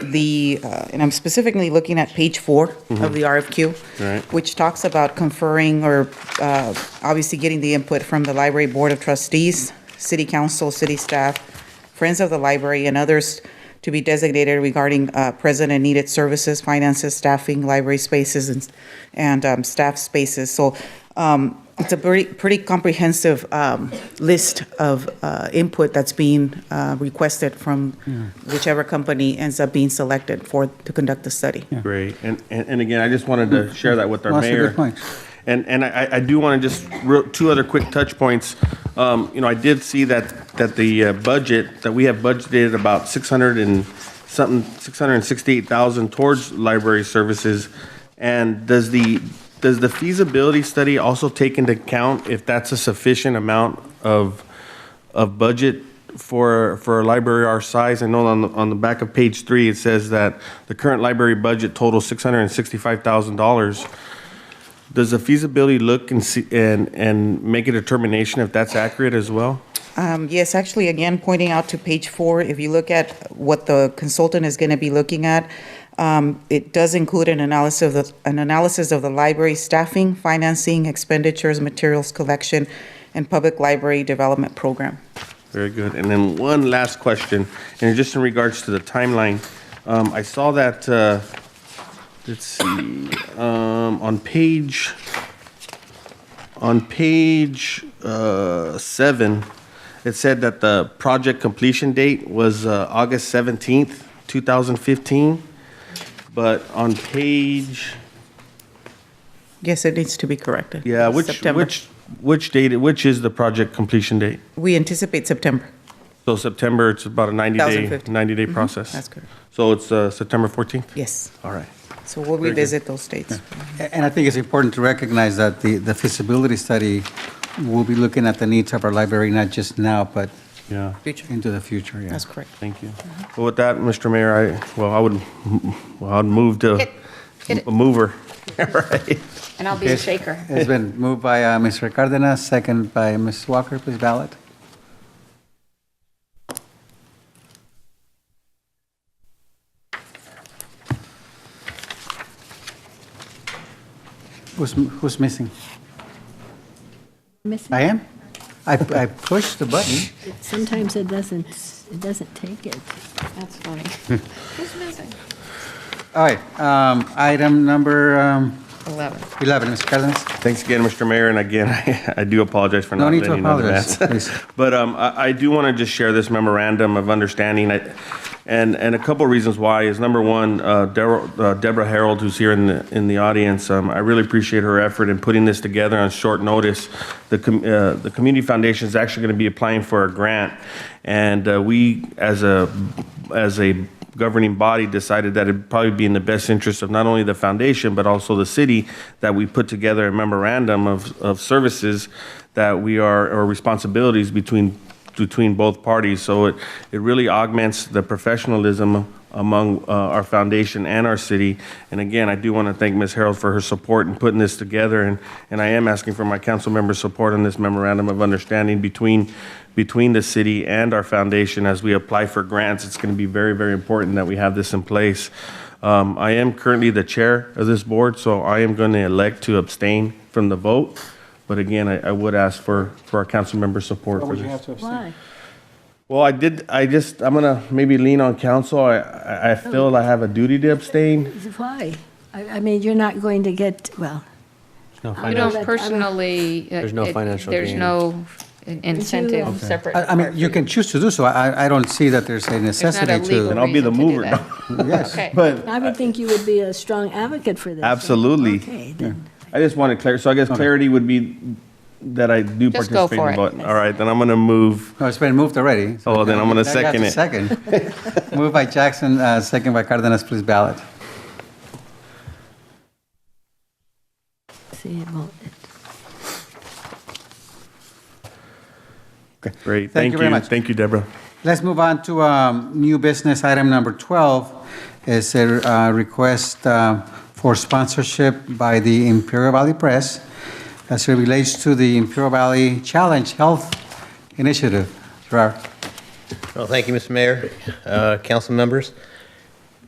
I'm specifically looking at page 4 of the RFQ, right, which talks about conferring or obviously getting the input from the Library Board of Trustees, City Council, city staff, Friends of the Library, and others to be designated regarding present and needed services, finances, staffing, library spaces, and staff spaces. So it's a pretty comprehensive list of input that's being requested from whichever company ends up being selected to conduct the study. Yeah. Great. And again, I just wanted to share that with our Well, that's a mayor. good point. And I do want to just, two other quick touch points. I did see that the budget, that we have budgeted about $668,000 towards library services. And does the feasibility study also take into account if that's a sufficient amount of budget for a library our size? I know on the back of page 3, it says that the current library budget totals $665,000. Does the feasibility look and make a determination if that's accurate as well? Yes, actually, again, pointing out to page 4, if you look at what the consultant is going to be looking at, it does include an analysis of the library staffing, financing, expenditures, materials collection, and public library development program. Very good. And then one last question, and just in regards to the timeline, I saw that, let's see, on page 7, it said that the project completion date was August 17th, 2015. But on page... Yes, it needs to be corrected. Yeah, September. which is the project completion date? We anticipate September. So September, it's about a 90-day 2015. process. That's correct. So it's September 14th? Yes. All right. So we'll Very revisit those dates. And I think it's important to recognize that the feasibility study will be looking at the needs of our library, not just now, but Yeah. into the future, yeah. That's correct. Thank you. Well, with that, Mr. Mayor, I'd move to Hit it. a mover. All right. And I'll be a shaker. It's been moved by Mr. Cardenas, second by Ms. Walker. Please ballot. Who's missing? Missing? I am? I pushed the button. Sometimes it doesn't take it. That's funny. Who's missing? All right, item number 11. 11, Mr. Cardenas. Thanks again, Mr. Mayor, and again, I do apologize for No not need to letting you know in apologize, advance. please. But I do want to just share this memorandum of understanding, and a couple of reasons why is, number one, Deborah Harold, who's here in the audience, I really appreciate her effort in putting this together on short notice. The Community Foundation is actually going to be applying for a grant, and we, as a governing body, decided that it'd probably be in the best interest of not only the foundation, but also the city, that we put together a memorandum of services that we are, or responsibilities between both parties. So it really augments the professionalism among our foundation and our city. And again, I do want to thank Ms. Harold for her support in putting this together. And I am asking for my council members' support on this memorandum of understanding between the city and our foundation as we apply for grants. It's going to be very, very important that we have this in place. I am currently the chair of this board, so I am going to elect to abstain from the vote. But again, I would ask for our council member support for this. Why? Well, I'm gonna maybe lean on council. I feel I have a duty to abstain. Why? I mean, you're not going to get, well, No You financial- don't personally. There's no financial There's gain. no incentive Okay. separate. I mean, you can choose to do so. I don't see that there's a There's not necessity a legal to. And I'll be the reason to do mover. that. Yes. Okay. But I would think you would be a strong advocate for this. absolutely. Okay, then. I just wanted clarity. So I guess clarity would be that I do Just go participate for in the it. vote. All right, then I'm gonna move. No, it's been moved already. Oh, then I'm gonna Now you have second to it. Second. Moved by Jackson, second by Cardenas, please ballot. See, it won't. Great. Thank you very much. Thank you, Deborah. Let's move on to new business item number 12. Is a request for sponsorship by the Imperial Valley Press as it relates to the Imperial Valley Challenge Health Initiative. Gerard. Well, thank you, Mr. Mayor, council members.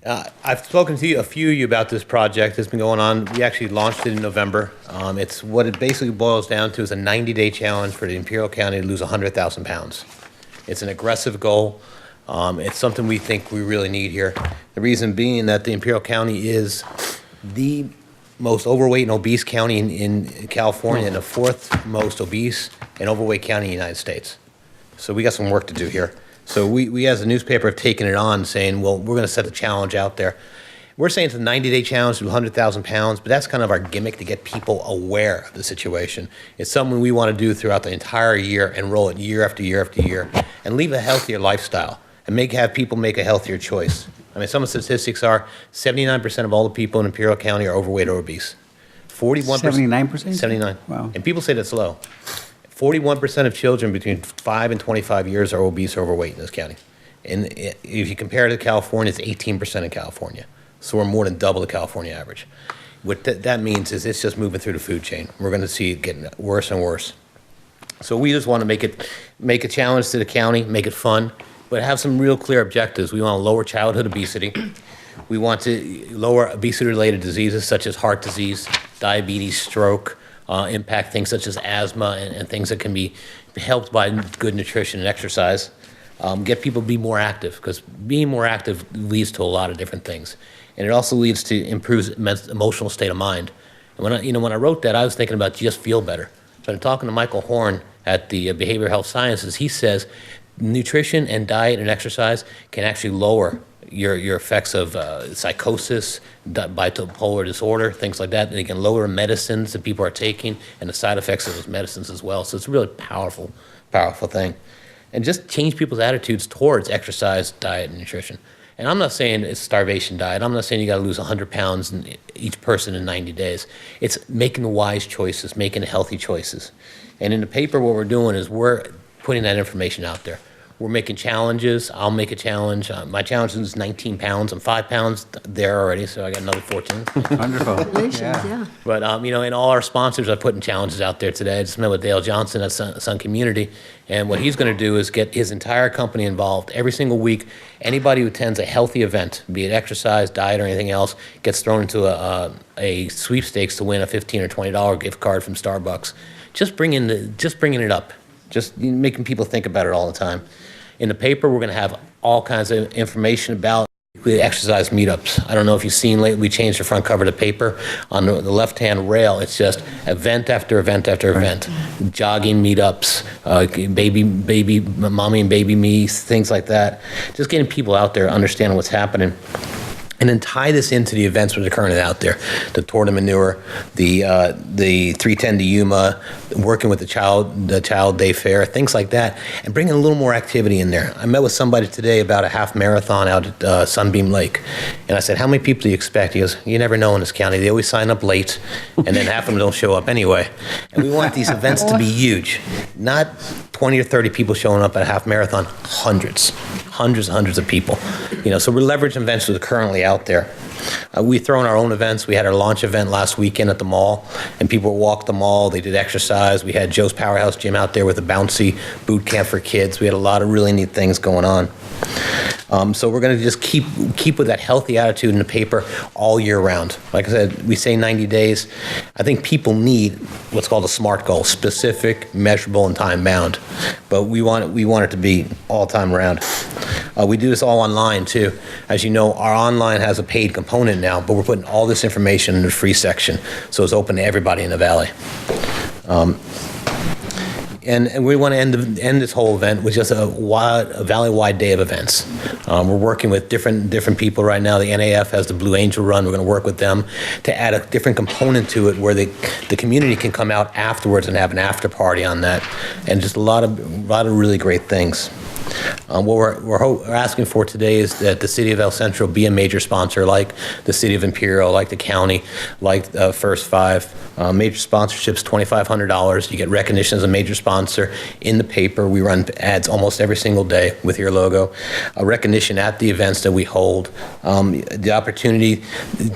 I've spoken to a few of you about this project that's been going on. We actually launched it in November. It's what it basically boils down to is a 90-day challenge for the Imperial County to lose 100,000 pounds. It's an aggressive goal. It's something we think we really need here. The reason being that the Imperial County is the most overweight and obese county in California and the fourth most obese and overweight county in the United States. So we got some work to do here. So we as a newspaper have taken it on saying, well, we're going to set the challenge out there. We're saying it's a 90-day challenge to 100,000 pounds, but that's kind of our gimmick to get people aware of the situation. It's something we want to do throughout the entire year and roll it year after year after year and leave a healthier lifestyle and have people make a healthier choice. I mean, some of the statistics are 79% of all the people in Imperial County are overweight or obese. 41%. 79%? 79. Wow. And people say that's low. 41% of children between 5 and 25 years are obese or overweight in this county. And if you compare it to California, it's 18% in California. So we're more than double the California average. What that means is it's just moving through the food chain. We're going to see it getting worse and worse. So we just want to make a challenge to the county, make it fun, but have some real clear objectives. We want to lower childhood obesity. We want to lower obesity-related diseases such as heart disease, diabetes, stroke, impact things such as asthma and things that can be helped by good nutrition and exercise. Get people to be more active, because being more active leads to a lot of different things. And it also leads to improved emotional state of mind. And when I wrote that, I was thinking about just feel better. But I'm talking to Michael Horn at the Behavioral Health Sciences. He says nutrition and diet and exercise can actually lower your effects of psychosis, bipolar disorder, things like that. They can lower medicines that people are taking and the side effects of those medicines as well. So it's a really powerful, powerful thing. And just change people's attitudes towards exercise, diet, and nutrition. And I'm not saying it's starvation diet. I'm not saying you got to lose 100 pounds in each person in 90 days. It's making the wise choices, making the healthy choices. And in the paper, what we're doing is we're putting that information out there. We're making challenges. I'll make a challenge. My challenge is 19 pounds. I'm 5 pounds there already, so I got another 14. Wonderful. Congratulations, yeah. But, and all our sponsors are putting challenges out there today. I just met with Dale Johnson at Sun Community, and what he's going to do is get his entire company involved. Every single week, anybody who attends a healthy event, be it exercise, diet, or anything else, gets thrown into a sweepstakes to win a $15 or $20 gift card from Starbucks. Just bringing it up, just making people think about it all the time. In the paper, we're going to have all kinds of information about the exercise meetups. I don't know if you've seen lately, we changed the front cover of the paper. On the left-hand rail, it's just event after event after event. Jogging meetups, baby, mommy and baby me, things like that. Just getting people out there understanding what's happening. And then tie this into the events that are currently out there. The Tour de Manure, the 310 to Yuma, working with the child day fair, things like that, and bringing a little more activity in there. I met with somebody today about a half marathon out at Sunbeam Lake, and I said, how many people do you expect? He goes, you never know in this county. They always sign up late, and then half of them don't show up anyway. And we want these events to be huge, not 20 or 30 people showing up at a half marathon, hundreds of people. So we're leveraging events that are currently out there. We throw in our own events. We had our launch event last weekend at the mall, and people walked the mall. They did exercise. We had Joe's Powerhouse Gym out there with a bouncy boot camp for kids. We had a lot of really neat things going on. So we're going to just keep with that healthy attitude in the paper all year round. Like I said, we say 90 days. I think people need what's called a SMART goal: specific, measurable, and time-bound. But we want it to be all time around. We do this all online too. As you know, our online has a paid component now, but we're putting all this information in the free section, so it's open to everybody in the valley. And we want to end this whole event with just a valley-wide day of events. We're working with different people right now. The NAF has the Blue Angel Run. We're going to work with them to add a different component to it where the community can come out afterwards and have an after party on that, and just a lot of really great things. What we're asking for today is that the city of El Centro be a major sponsor, like the city of Imperial, like the county, like First Five. Major sponsorships, $2,500. You get recognition as a major sponsor in the paper. We run ads almost every single day with your logo. Recognition at the events that we hold. The opportunity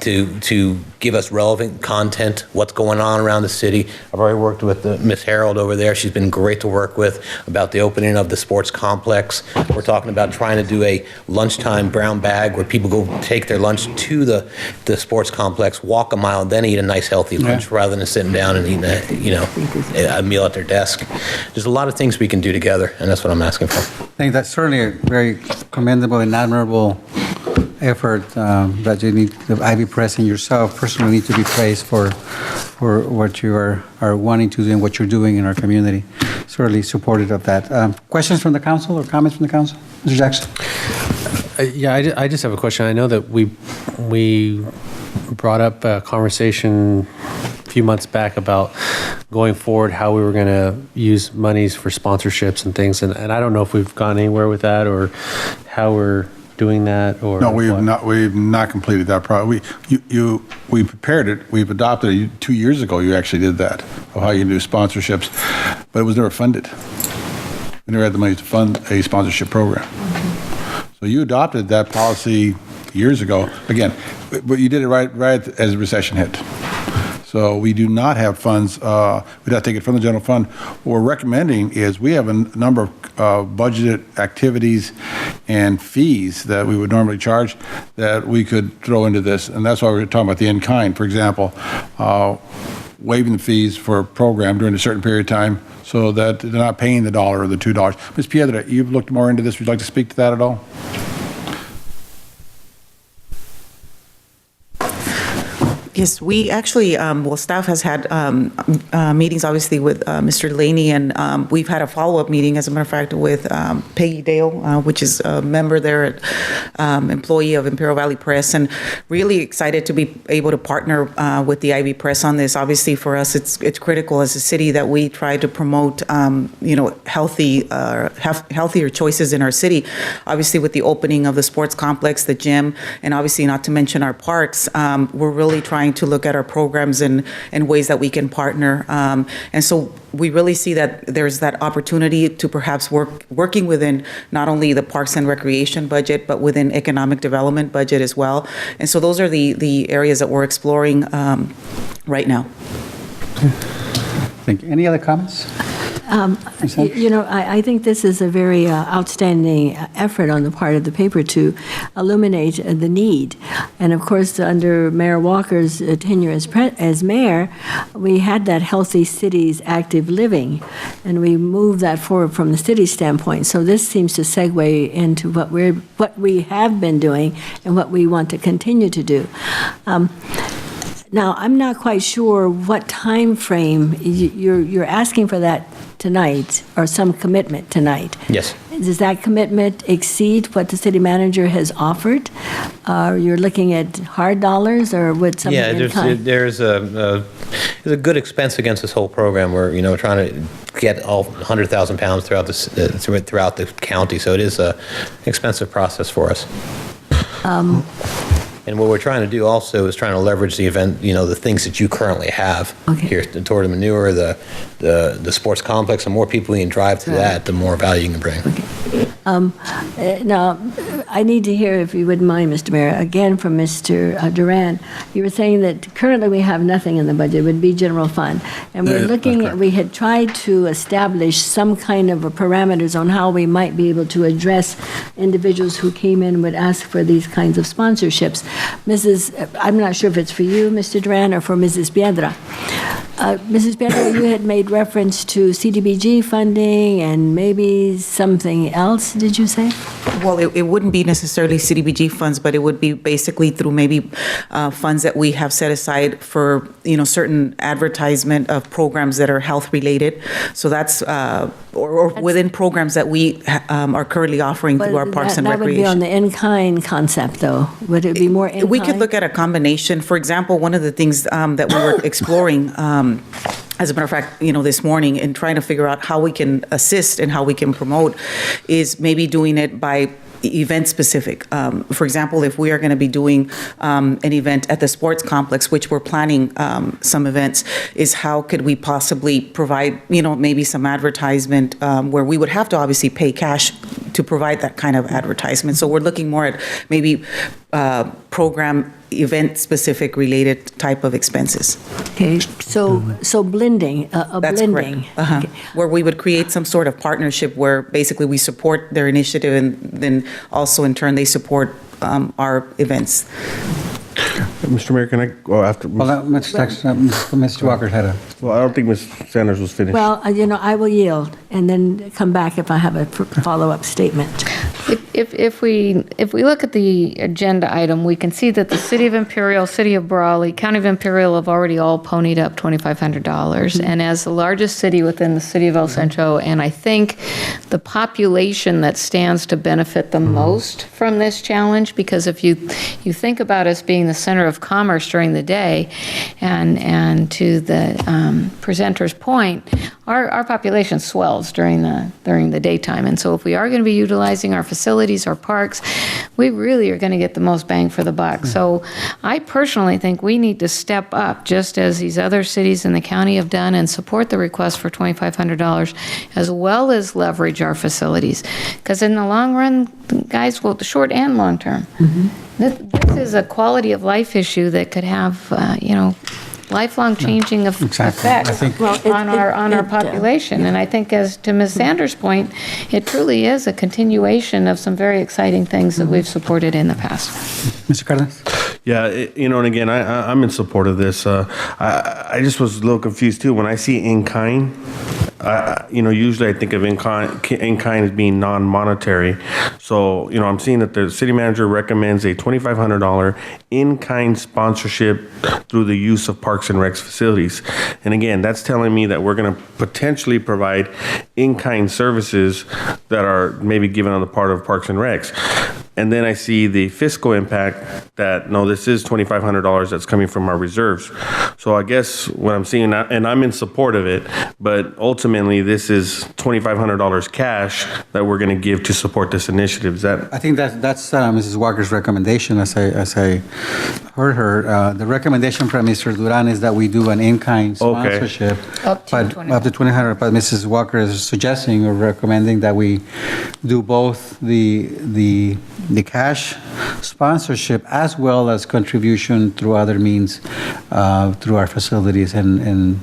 to give us relevant content, what's going on around the city. I've already worked with Miss Harold over there. She's been great to work with about the opening of the sports complex. We're talking about trying to do a lunchtime brown bag where people go take their lunch to the sports complex, walk a mile, then eat a nice healthy lunch rather than sitting down and eating a meal at their desk. There's a lot of things we can do together, and that's what I'm asking for. I think that's certainly a very commendable and admirable effort that you need, the Ivy Press and yourself personally need to be praised for what you are wanting to do and what you're doing in our community. Certainly supportive of that. Questions from the council or comments from the council? Mr. Jackson? I just have a question. I know that we brought up a conversation a few months back about going forward, how we were going to use monies for sponsorships and things, and I don't know if we've gone anywhere with that or how we're doing that, or no, we've not completed that project. We prepared it. We've adopted it 2 years ago. You actually did that, of how you do sponsorships, but it was never funded. We never had the money to fund a sponsorship program. So you adopted that policy years ago. Again, but you did it right as the recession hit. So we do not have funds. We'd have to take it from the general fund. What we're recommending is we have a number of budgeted activities and fees that we would normally charge that we could throw into this. And that's why we're talking about the in-kind. For example, waiving the fees for a program during a certain period of time so that they're not paying the $1 or the $2. Ms. Piedra, you've looked more into this. Would you like to speak to that at all? Yes, we actually, staff has had meetings, obviously, with Mr. Delaney, and we've had a follow-up meeting, as a matter of fact, with Peggy Dale, which is a member there, employee of Imperial Valley Press, and really excited to be able to partner with the Ivy Press on this. Obviously, for us, it's critical as a city that we try to promote, healthier choices in our city. Obviously, with the opening of the sports complex, the gym, and obviously not to mention our parks, we're really trying to look at our programs and ways that we can partner. And so we really see that there's that opportunity to perhaps working within not only the Parks and Recreation budget, but within economic development budget as well. And so those are the areas that we're exploring right now. Thank you. Any other comments? I think this is a very outstanding effort on the part of the paper to illuminate the need. And of course, under Mayor Walker's tenure as mayor, we had that Healthy Cities Active Living, and we moved that forward from the city standpoint. So this seems to segue into what we have been doing and what we want to continue to do. Now, I'm not quite sure what time frame you're asking for that tonight, or some commitment tonight. Yes. Does that commitment exceed what the city manager has offered? You're looking at hard dollars, or would something in kind? There's is a good expense against this whole program. We're, trying to get all 100,000 pounds throughout the county, so it is an expensive process for us. And what we're trying to do also is trying to leverage the event, the things that you currently have here, toward the manure, the sports complex. The more people you can drive to that, the more value you can bring. Now, I need to hear, if you wouldn't mind, Mr. Mayor, again from Mr. Duran. You were saying that currently we have nothing in the budget. It would be general fund. And we're looking, we had tried to establish some kind of parameters on how we might be able to address individuals who came in and would ask for these kinds of sponsorships. I'm not sure if it's for you, Mr. Duran, or for Mrs. Piedra. Mrs. Piedra, you had made reference to CDBG funding and maybe something else, did you say? Well, it wouldn't be necessarily CDBG funds, but it would be basically through maybe funds that we have set aside for, certain advertisement of programs that are health related. So that's, or within programs that we are currently offering through our Parks and Recreation. That would be on the in-kind concept, though. Would it be more in-kind? We could look at a combination. For example, one of the things that we were exploring, as a matter of fact, this morning, in trying to figure out how we can assist and how we can promote, is maybe doing it by event specific. For example, if we are going to be doing an event at the sports complex, which we're planning some events, is how could we possibly provide, maybe some advertisement where we would have to obviously pay cash to provide that kind of advertisement. So we're looking more at maybe program event specific related type of expenses. Okay, so blending, That's blending. correct. Okay. Where we would create some sort of partnership where basically we support their initiative and then also in turn they support our events. Mr. Mayor, can I go after? Well, Mr. Walker had a... Well, I don't think Ms. Sanders was finished. Well, I will yield and then come back if I have a follow-up statement. If we look at the agenda item, we can see that the City of Imperial, City of Brawley, County of Imperial have already all ponied up $2,500. And as the largest city within the City of El Centro, and I think the population that stands to benefit the most from this challenge, because if you think about us being the center of commerce during the day, and to the presenter's point, our population swells during the daytime. And so if we are going to be utilizing our facilities, our parks, we really are going to get the most bang for the buck. So I personally think we need to step up, just as these other cities in the county have done, and support the request for $2,500, as well as leverage our facilities. Because in the long run, guys, well, the short and long term, this is a quality of life issue that could have, lifelong changing effects on our population. And I think, as to Ms. Sanders' point, it truly is a continuation of some very exciting things that we've supported in the past. Mr. Cardenas? Yeah, and again, I'm in support of this. I just was a little confused too. When I see in-kind, usually I think of in-kind as being non-monetary. So, I'm seeing that the city manager recommends a $2,500 in-kind sponsorship through the use of Parks and Recs facilities. And again, that's telling me that we're going to potentially provide in-kind services that are maybe given on the part of Parks and Recs. And then I see the fiscal impact that, no, this is $2,500 that's coming from our reserves. So I guess what I'm seeing, and I'm in support of it, but ultimately this is $2,500 cash that we're going to give to support this initiative. Is that? I think that's Mrs. Walker's recommendation, as I heard her. The recommendation from Mr. Duran is that we do an in-kind sponsorship. Up to $2,500. But Mrs. Walker is suggesting or recommending that we do both the cash sponsorship as well as contribution through other means, through our facilities and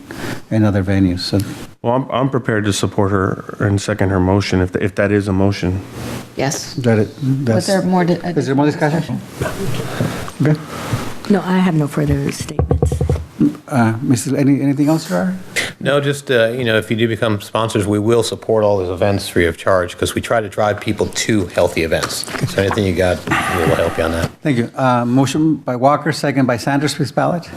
other venues. So, well, I'm prepared to support her and second her motion if that is a motion. Yes. Was there more? Is there more discussion? Okay. No, I have no further statements. Mrs. Anything else, sir? No, just, if you do become sponsors, we will support all those events free of charge because we try to drive people to healthy events. So anything you got, we will help you on that. Thank you. Motion by Walker, second by Sanders, please ballot.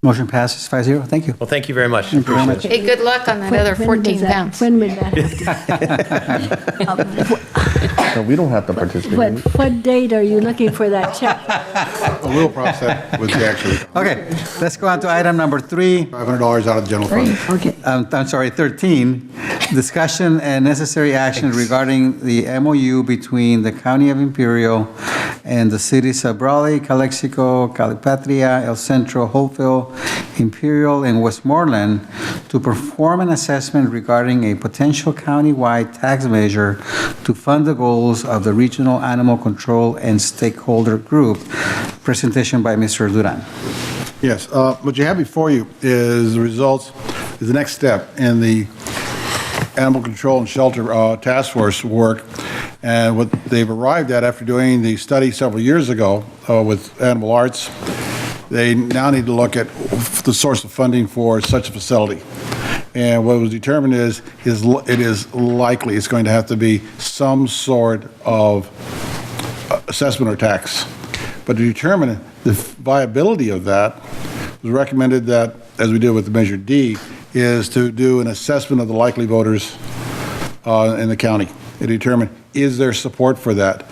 Motion passes 5-0. Thank you. Well, thank you very much. Thank you very much. Hey, good luck on that other 14 pounds. When would that have to? So we don't have to participate. What date are you looking for that check? We'll process with the actual Okay, let's go on to item number 3. $500 out of the general fund. Okay. I'm sorry, 13, discussion and necessary action regarding the MOU between the County of Imperial and the cities of Raleigh, Calexico, Calipatria, El Centro, Holtville, Imperial, and Westmoreland to perform an assessment regarding a potential countywide tax measure to fund the goals of the Regional Animal Control and Stakeholder Group. Presentation by Mr. Duran. Yes, what you have before you is the results, is the next step in the Animal Control and Shelter Task Force work. And what they've arrived at after doing the study several years ago with Animal Arts, they now need to look at the source of funding for such a facility. And what was determined is it is likely it's going to have to be some sort of assessment or tax. But to determine the viability of that, it was recommended that, as we did with the Measure D, is to do an assessment of the likely voters in the county and determine, is there support for that?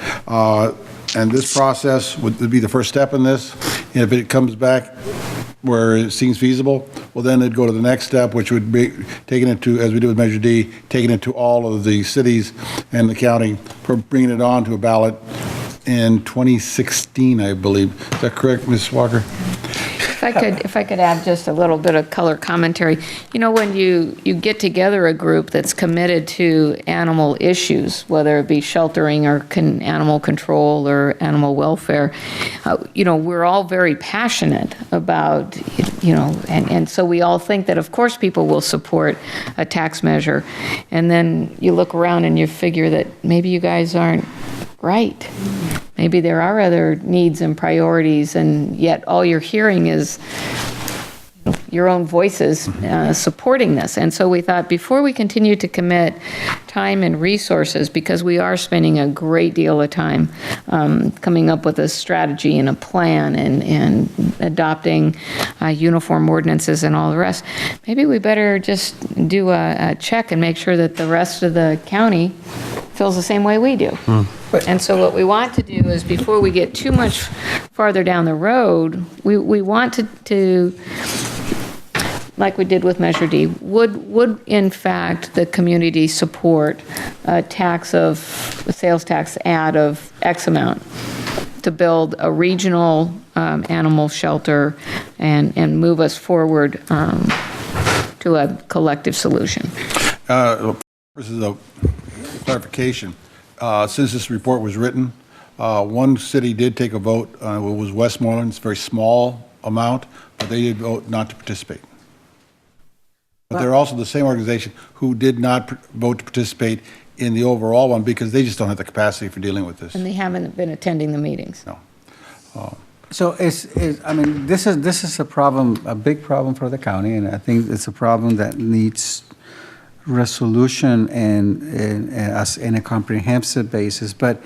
And this process would be the first step in this. And if it comes back where it seems feasible, well, then it'd go to the next step, which would be taking it to, as we did with Measure D, taking it to all of the cities and the county for bringing it on to a ballot in 2016, I believe. Is that correct, Ms. Walker? If I could add just a little bit of color commentary. You know, when you get together a group that's committed to animal issues, whether it be sheltering or animal control or animal welfare, you know, we're all very passionate about, you know, and so we all think that, of course, people will support a tax measure. And then you look around and you figure that maybe you guys aren't right. Maybe there are other needs and priorities, and yet all you're hearing is your own voices supporting this. And so we thought, before we continue to commit time and resources, because we are spending a great deal of time coming up with a strategy and a plan and adopting uniform ordinances and all the rest, maybe we better just do a check and make sure that the rest of the county feels the same way we do. And so what we want to do is, before we get too much farther down the road, we want to like we did with Measure D, would in fact the community support a sales tax add of X amount to build a regional animal shelter and move us forward to a collective solution? This is a clarification. Since this report was written, one city did take a vote. It was Westmoreland. It's a very small amount, but they did vote not to participate. But they're also the same organization who did not vote to participate in the overall one because they just don't have the capacity for dealing with this. And they haven't been attending the meetings. No. So I mean, this is a problem, a big problem for the county, and I think it's a problem that needs resolution and as in a comprehensive basis. But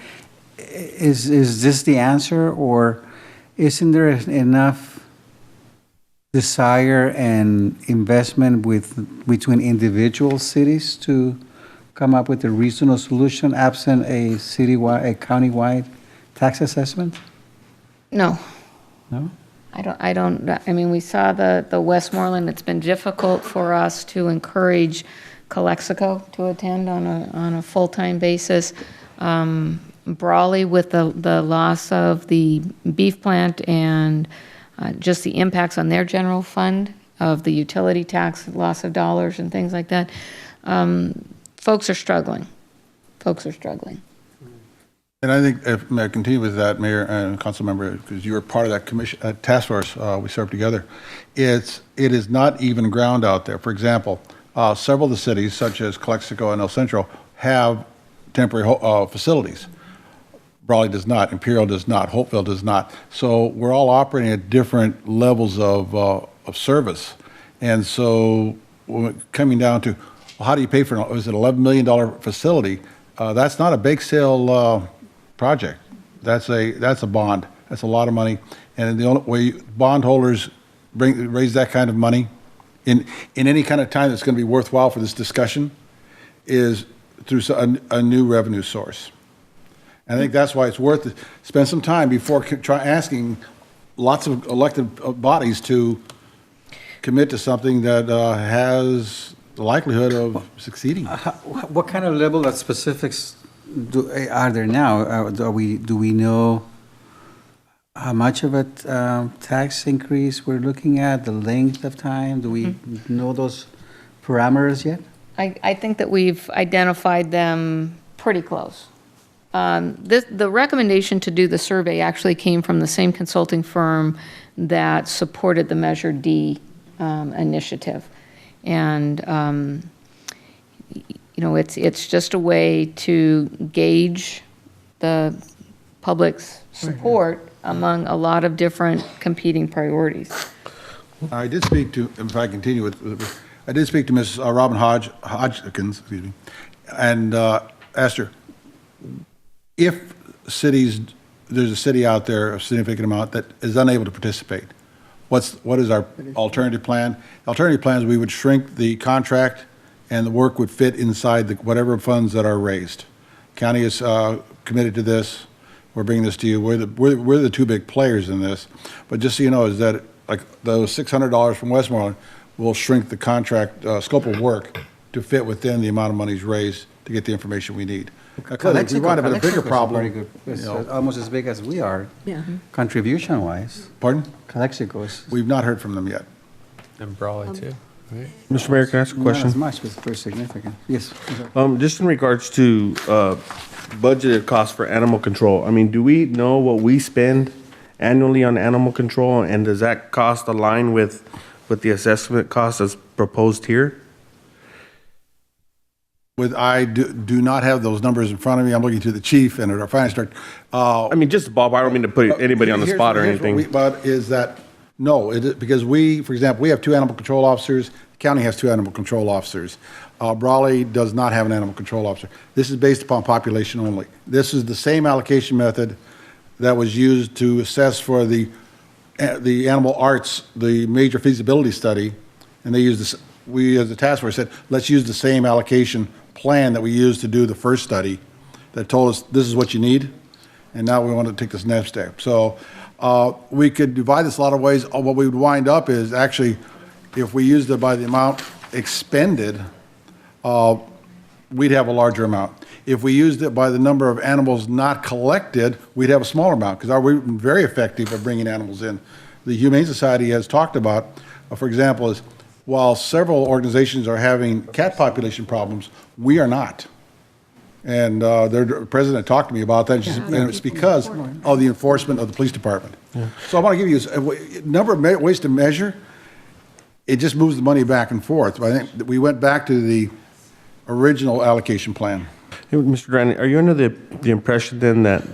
is this the answer, or isn't there enough desire and investment between individual cities to come up with a reasonable solution absent a countywide tax assessment? No. No? I mean, we saw the Westmoreland. It's been difficult for us to encourage Calexico to attend on a full-time basis. Brawley, with the loss of the beef plant and just the impacts on their general fund of the utility tax, loss of dollars and things like that, folks are struggling. And I think, if may I continue with that, Mayor and Council Member, because you were part of that commission task force we served together. It is not even ground out there. For example, several of the cities, such as Calexico and El Centro, have temporary facilities. Brawley does not, Imperial does not, Holtville does not. So we're all operating at different levels of service. And so coming down to, well, how do you pay for it? Is it an $11 million facility? That's not a bake sale project. That's a bond. That's a lot of money. And the only way bondholders raise that kind of money in any kind of time that's going to be worthwhile for this discussion is through a new revenue source. And I think that's why it's worth it. Spend some time before asking lots of elected bodies to commit to something that has the likelihood of succeeding. What kind of level of specifics are there now? Do we know how much of a tax increase we're looking at, the length of time? Do we know those parameters yet? I think that we've identified them pretty close. The recommendation to do the survey actually came from the same consulting firm that supported the Measure D initiative. And, it's just a way to gauge the public's support among a lot of different competing priorities. I did speak to, if I continue I did speak to Ms. Robin Hodgkins, excuse me, and asked her if there's a city out there, a significant amount, that is unable to participate, what is our alternative plan? The alternative plan is we would shrink the contract and the work would fit inside whatever funds that are raised. County is committed to this. We're bringing this to you. We're the two big players in this. But just so you know, is that like those $600 from Westmoreland will shrink the contract scope of work to fit within the amount of monies raised to get the information we need. Clearly, we wind up with a bigger problem. It's almost as big as we are, Yeah. contribution-wise. Pardon? Calexico is We've not heard from them yet. And Brawley too, right? Mr. Mayor, can I ask a not question? as much, but it's very significant. Yes. Just in regards to budgeted costs for animal control, I mean, do we know what we spend annually on animal control, and does that cost align with the assessment cost as proposed here? I do not have those numbers in front of me. I'm looking to the chief and our finance director. I mean, just Bob, I don't mean to put anybody on the spot or anything. But is that, no, because for example, we have 2 animal control officers. The county has 2 animal control officers. Brawley does not have an animal control officer. This is based upon population only. This is the same allocation method that was used to assess for the animal arts, the major feasibility study. And they used this, we as a task force said, let's use the same allocation plan that we used to do the first study that told us this is what you need. And now we want to take this next step. So we could divide this a lot of ways. What we would wind up is actually, if we used it by the amount expended, we'd have a larger amount. If we used it by the number of animals not collected, we'd have a smaller amount, because we've been very effective at bringing animals in. The Humane Society has talked about, for example, is while several organizations are having cat population problems, we are not. And their president talked to me about that, and it's because of the enforcement of the police department. Yeah. So I want to give you a number of ways to measure. It just moves the money back and forth. But I think that we went back to the original allocation plan. Hey, Mr. Duran, are you under the impression then that,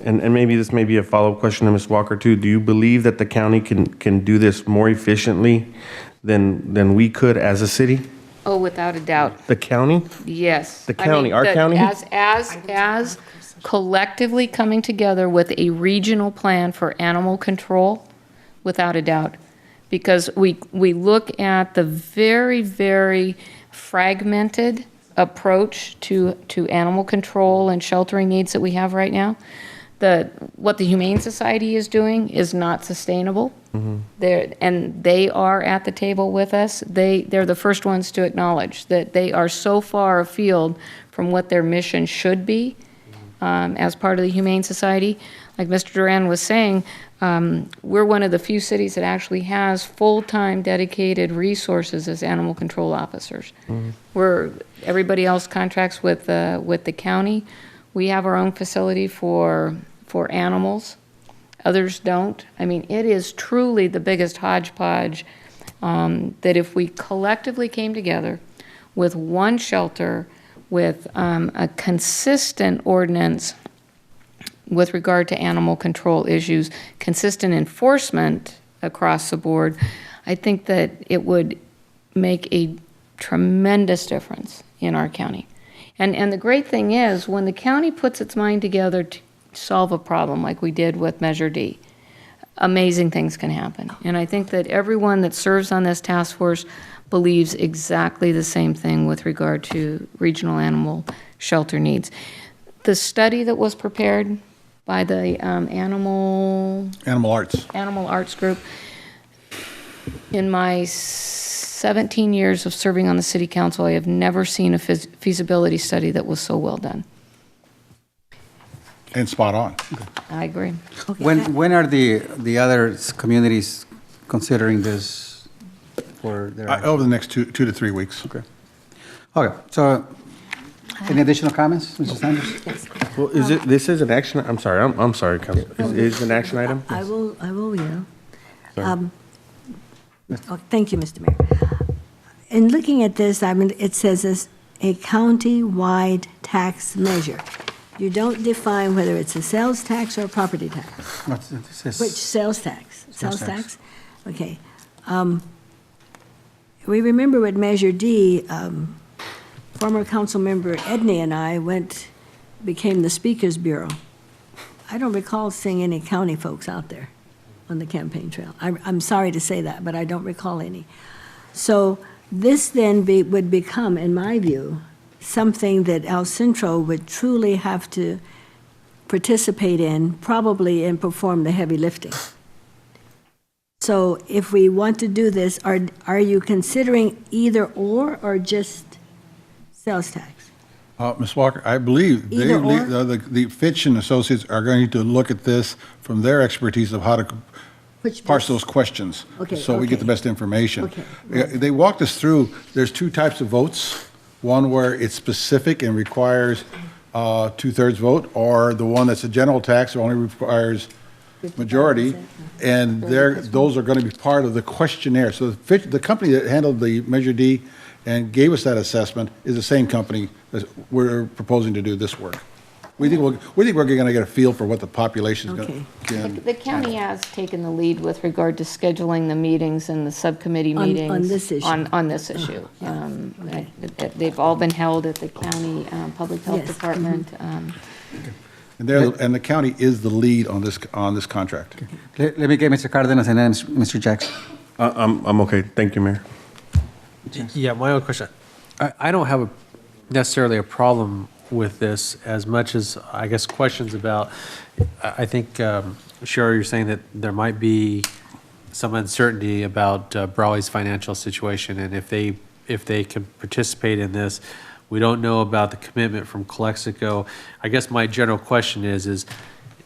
and maybe this may be a follow-up question to Ms. Walker too, do you believe that the county can do this more efficiently than we could as a city? Oh, without a doubt. The county? Yes. The county, our county? As collectively coming together with a regional plan for animal control, without a doubt. Because we look at the very, very fragmented approach to animal control and sheltering needs that we have right now. What the Humane Society is doing is not sustainable. Mm-hmm. And they are at the table with us. They're the first ones to acknowledge that they are so far afield from what their mission should be as part of the Humane Society. Like Mr. Duran was saying, we're one of the few cities that actually has full-time dedicated resources as animal control officers. Mm-hmm. Everybody else contracts with the county. We have our own facility for animals. Others don't. I mean, it is truly the biggest hodgepodge that if we collectively came together with one shelter, with a consistent ordinance with regard to animal control issues, consistent enforcement across the board, I think that it would make a tremendous difference in our county. And the great thing is, when the county puts its mind together to solve a problem like we did with Measure D, amazing things can happen. And I think that everyone that serves on this task force believes exactly the same thing with regard to regional animal shelter needs. the study that was prepared by the Animal Arts Group, in my 17 years of serving on the city council, I have never seen a feasibility study that was so well done. And spot on. I agree. When are the other communities considering this for their? Over the next 2 to 3 weeks. Okay. Okay, so any additional comments, Mr. Sanders? Well, this is an action, I'm sorry, I'm sorry, Council. Is it an action item? I will, Sorry. Thank you, Mr. Mayor. In looking at this, it says it's a county-wide tax measure. You don't define whether it's a sales tax or a property tax. Which, sales tax? Sales tax? Okay. We remember with Measure D, former council member Edney and I became the Speakers Bureau. I don't recall seeing any county folks out there on the campaign trail. I'm sorry to say that, but I don't recall any. So this then would become, in my view, something that El Centro would truly have to participate in, probably, and perform the heavy lifting. So if we want to do this, are you considering either or just sales tax? Ms. Walker, I believe the Fitch and Associates are going to look at this from their expertise of how to parse those questions. Okay, so we get the best information. Okay. They walked us through, there's 2 types of votes. One where it's specific and requires 2/3 vote, or the one that's a general tax only requires majority, and those are going to be part of the questionnaire. So the company that handled the Measure D and gave us that assessment is the same company that we're proposing to do this work. We think we're going to get a feel for what the population is going to. The county has taken the lead with regard to scheduling the meetings and the subcommittee meetings. On this issue. On this issue. They've all been held at the county Public Health Department. And the county is the lead on this contract. Let me get Mr. Cardenas and then Mr. Jackson. I'm okay. Thank you, Mayor. Yeah, my own question. I don't have necessarily a problem with this as much as, I guess, questions about, I think, Cheryl, you're saying that there might be some uncertainty about Brawley's financial situation, and if they can participate in this. We don't know about the commitment from Calexico. I guess my general question is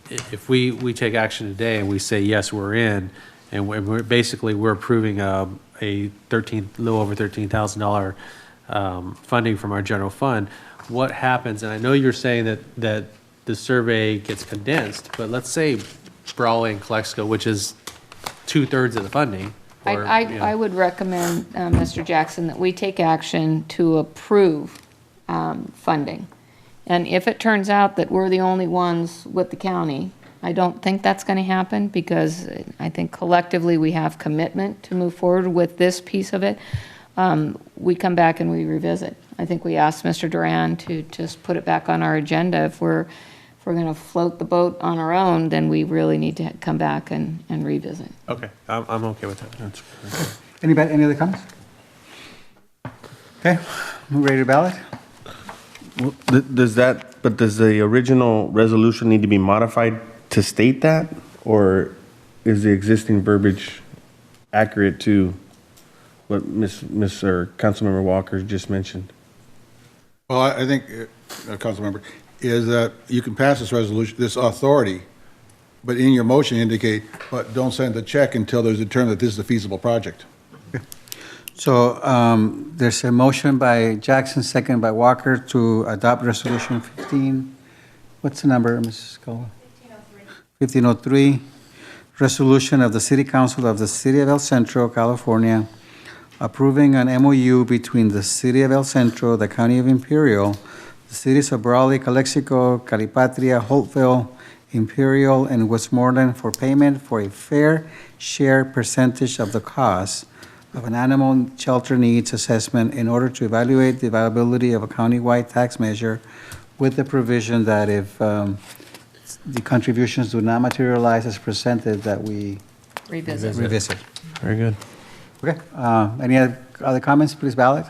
if we take action today and we say, yes, we're in, and we're approving a little over $13,000 funding from our general fund, what happens? And I know you're saying that the survey gets condensed, but let's say Brawley and Calexico, which is 2/3 of the funding. I would recommend, Mr. Jackson, that we take action to approve funding. And if it turns out that we're the only ones with the county, I don't think that's going to happen, because I think collectively we have commitment to move forward with this piece of it. We come back and we revisit. I think we asked Mr. Duran to just put it back on our agenda. If we're going to float the boat on our own, then we really need to come back and revisit. Okay, I'm okay with that. Any other comments? Okay, we're ready to ballot? Does the original resolution need to be modified to state that, or is the existing verbiage accurate to what Ms. or Councilmember Walker just mentioned? Well, I think, Councilmember, is that you can pass this resolution, this authority, but in your motion indicate, but don't send the check until there's determined that this is a feasible project. So there's a motion by Jackson, second by Walker, to adopt Resolution 15. What's the number, Mrs. Scala? 1503. Resolution of the City Council of the City of El Centro, California, approving an MOU between the City of El Centro, the County of Imperial, the cities of Brawley, Calexico, Calipatria, Holtville, Imperial, and Westmoreland for payment for a fair share percentage of the cost of an animal shelter needs assessment in order to evaluate the viability of a countywide tax measure, with the provision that if the contributions do not materialize as presented, that we revisit. Very good. Okay, any other comments, please ballot?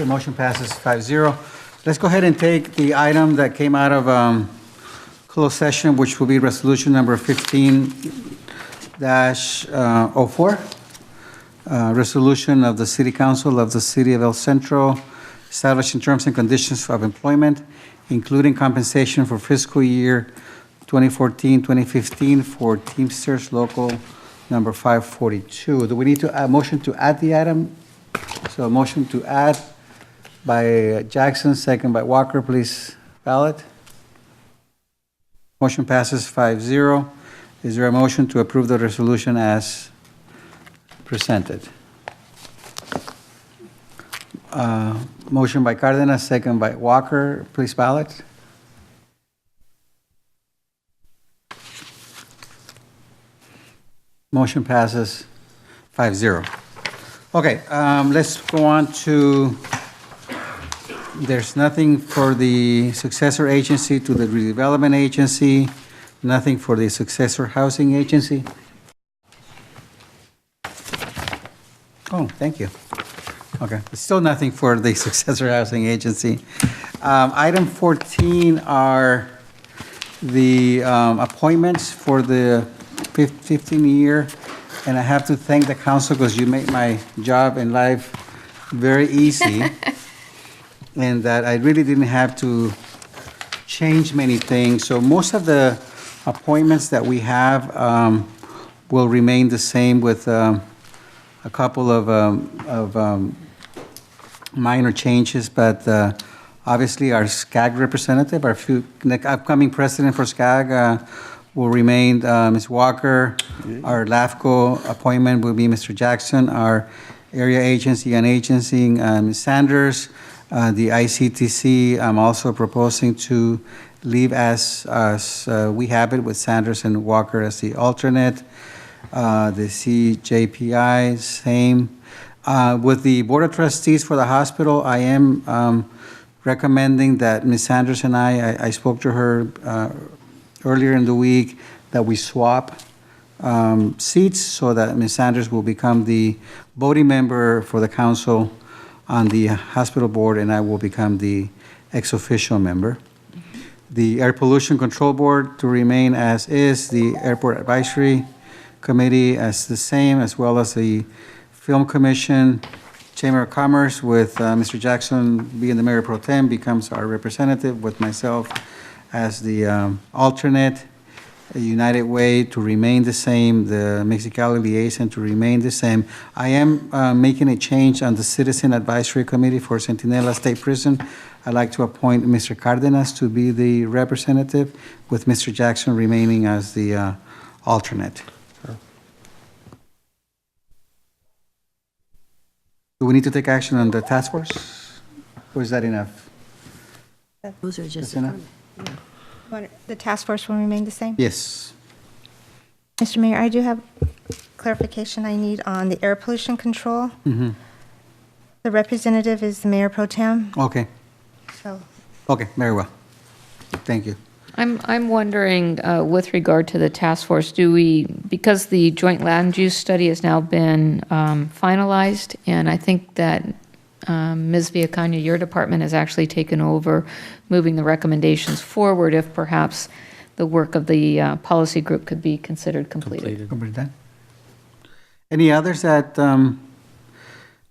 Okay, motion passes 5-0. Let's go ahead and take the item that came out of closed session, which will be resolution number 15-04. Resolution of the City Council of the City of El Centro establishing terms and conditions of employment, including compensation for fiscal year 2014-2015 for Teamsters Local number 542. Do we need to, motion to add the item? So a motion to add by Jackson, second by Walker, please ballot. Motion passes 5-0. Is there a motion to approve the resolution as presented? Motion by Cardenas, second by Walker, please ballot. Motion passes 5-0. Okay, let's go on to, there's nothing for the successor agency to the redevelopment agency, nothing for the successor housing agency. Oh, thank you. Okay, still nothing for the successor housing agency. Item 14 are the appointments for the 15 year, and I have to thank the council because you made my job in life very easy, and that I really didn't have to change many things. So most of the appointments that we have will remain the same with a couple of minor changes, but obviously our SCAG representative, our upcoming president for SCAG will remain Ms. Walker. Our LAFCO appointment will be Mr. Jackson. Our area agency and agency, Ms. Sanders. The ICTC, I'm also proposing to leave as we have it with Sanders and Walker as the alternate. The CJPI, same. With the Board of Trustees for the hospital, I am recommending that Ms. Sanders and I spoke to her earlier in the week, that we swap seats so that Ms. Sanders will become the voting member for the council on the hospital board, and I will become the ex-official member. The Air Pollution Control Board to remain as is, the Airport Advisory Committee as the same, as well as the Film Commission. Chamber of Commerce with Mr. Jackson being the Mayor Pro Tem becomes our representative, with myself as the alternate. United Way to remain the same, the Mexicali Liaison to remain the same. I am making a change on the Citizen Advisory Committee for Centinela State Prison. I'd like to appoint Mr. Cardenas to be the representative, with Mr. Jackson remaining as the alternate. Do we need to take action on the task force, or is that enough? Those are just. That's enough? The task force will remain the same? Yes. Mr. Mayor, I do have clarification I need on the air pollution control. Mm-hmm. The representative is the Mayor Pro Tem. Okay. So, Okay, very well. Thank you. I'm wondering, with regard to the task force, because the joint land use study has now been finalized, and I think that Ms. Villacana, your department has actually taken over moving the recommendations forward, if perhaps the work of the policy group could be considered completed. Done. Any others that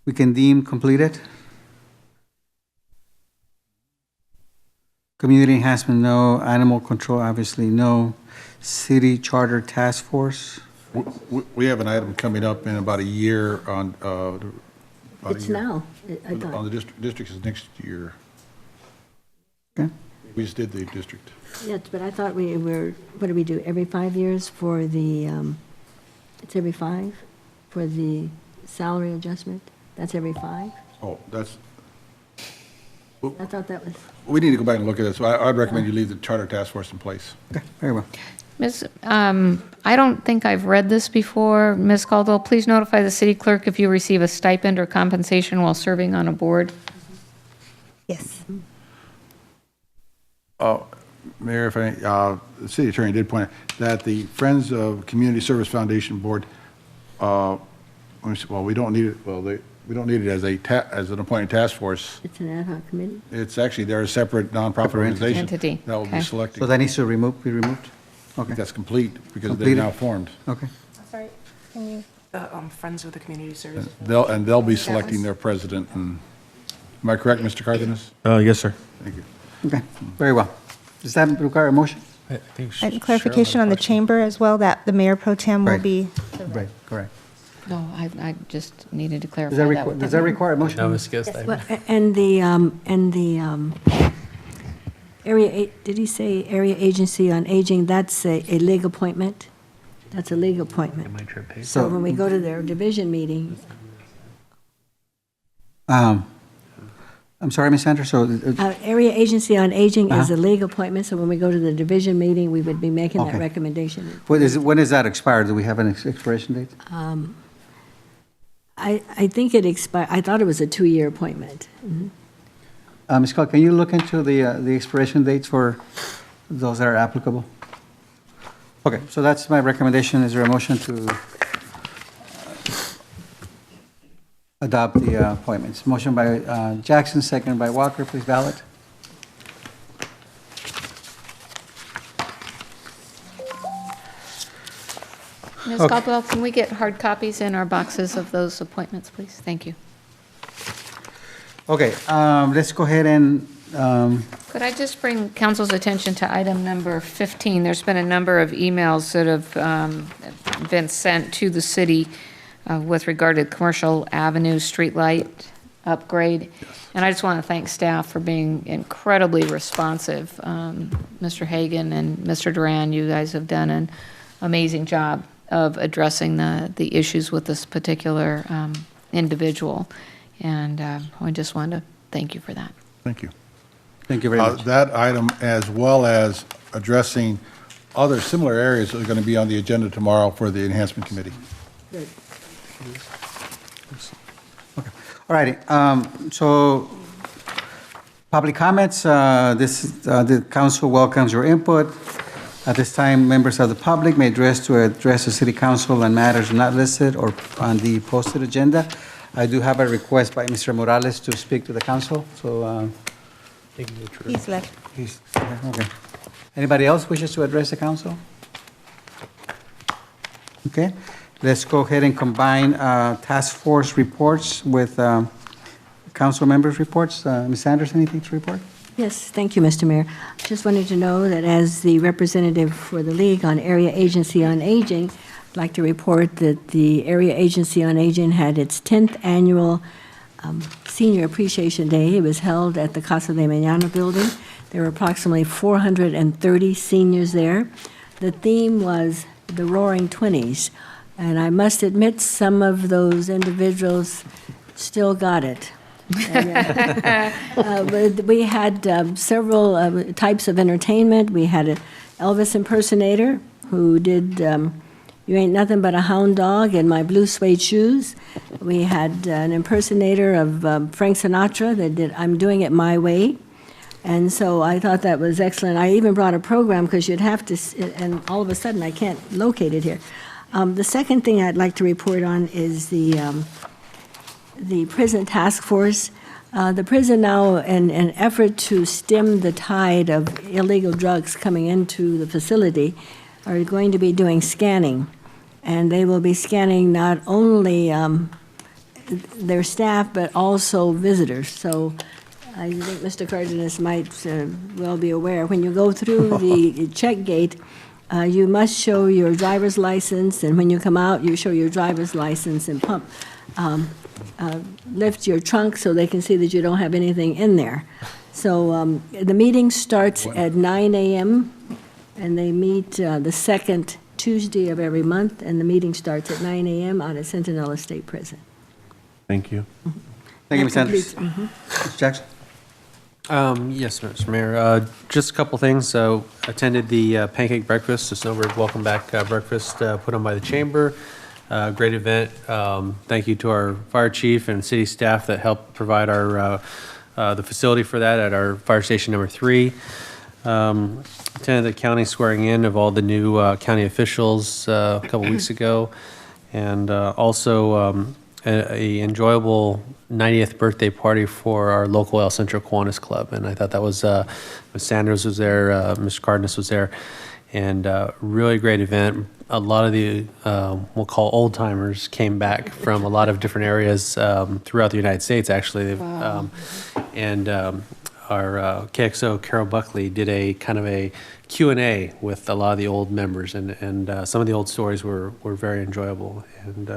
we can deem completed? Community enhancement, no. Animal control, obviously, no. City charter task force? We have an item coming up in about a year on. It's now, I thought. On the district is next year. Okay. We just did the district. Yes, but I thought we were, what do we do, every 5 years for the, it's every 5 for the salary adjustment? That's every 5? Oh, that's, I thought that was. we need to go back and look at it. So I'd recommend you leave the charter task force in place. Okay, very well. Ms., I don't think I've read this before. Ms. Caldwell, please notify the city clerk if you receive a stipend or compensation while serving on a board. yes. Mayor, if the city attorney did point out that the Friends of Community Service Foundation Board, well, we don't need it, well, We don't need it as as an appointed task force. It's an ad hoc committee. It's actually, they're a separate nonprofit organization. Entity, That will be okay. selecting. So that needs to be removed? I think that's complete because they're Completed? now formed. Okay. Sorry, can you? Friends of the Community Service. They'll be selecting their president. And am I correct, Mr. Cardenas? Yes, sir. Thank you. Okay, very well. Does that require a motion? I think And clarification on the chamber as well, that the mayor pro tem will Right. be. Right, correct. No, I just needed to clarify Does that, that with does that them. require a motion? No, Ms. Gist, Well, and the did he say area agency on aging, that's a league appointment? That's a league appointment. So when we go to their division meeting, I'm sorry, Ms. Sanders, so, area agency on aging is Uh-huh. a league appointment, so when we go to the division meeting, we would be making that Okay. recommendation. when is that expired? Do we have an expiration date? I think it expired, I thought it was a 2-year appointment. Ms. Scott, can you look into the expiration dates for those that are applicable? Okay, so that's my recommendation. Is there a motion to adopt the appointments? Motion by Jackson, second by Walker. Please ballot. Ms. Okay. Caldwell, can we get hard copies in our boxes of those appointments, please? Thank you. Okay, let's go ahead and, Could I just bring council's attention to item number 15? There's been a number of emails that have been sent to the city with regard to Commercial Avenue streetlight upgrade. And I just want to thank staff for being incredibly responsive. Mr. Hagan and Mr. Duran, you guys have done an amazing job of addressing the issues with this particular individual. And I just wanted to thank you for that. Thank you. thank you very much. That item, as well as addressing other similar areas, are going to be on the agenda tomorrow for the Enhancement Committee. All righty, so public comments, the council welcomes your input. At this time, members of the public may address the city council on matters not listed or on the posted agenda. I do have a request by Mr. Morales to speak to the council, so He's left. he's, okay. Anybody else wishes to address the council? Okay, let's go ahead and combine task force reports with council members' reports. Ms. Sanders, anything to report? Yes, thank you, Mr. Mayor. Just wanted to know that as the representative for the League on Area Agency on Aging, I'd like to report that the Area Agency on Aging had its 10th annual Senior Appreciation Day. It was held at the Casa de Mañana building. There were approximately 430 seniors there. The theme was the Roaring Twenties, and I must admit some of those individuals still got it. But we had several types of entertainment. We had an Elvis impersonator who did You Ain't Nothing But a Hound Dog in My Blue Suede Shoes. We had an impersonator of Frank Sinatra that did I'm Doing It My Way. And so I thought that was excellent. I even brought a program because you'd have to, and all of a sudden I can't locate it here. The second thing I'd like to report on is the prison task force. The prison now, in an effort to stem the tide of illegal drugs coming into the facility, are going to be doing scanning. And they will be scanning not only their staff, but also visitors. So I think Mr. Cardenas might well be aware, when you go through the check gate, you must show your driver's license, and when you come out, you show your driver's license and lift your trunk so they can see that you don't have anything in there. So the meeting starts at 9 a.m., and they meet the second Tuesday of every month, and the meeting starts at 9 a.m. out at Sentinel State Prison. Thank you. Thank you, Ms. That Sanders. completes- Mr. Jackson? Yes, Mr. Mayor. Just a couple things. So attended the pancake breakfast, the Snowbird Welcome Back breakfast put on by the chamber. Great event. Thank you to our fire chief and city staff that helped provide our the facility for that at our fire station number 3. Attended the county swearing in of all the new county officials a couple weeks ago, and also a enjoyable 90th birthday party for our local El Centro Kiwanis Club, and I thought that was Ms. Sanders was there, Mr. Cardenas was there, and really great event. A lot of the we'll call old timers came back from a lot of different areas throughout the United States. Actually, Wow. And our KXO Carol Buckley did a kind of a Q&A with a lot of the old members, and some of the old stories were very enjoyable, and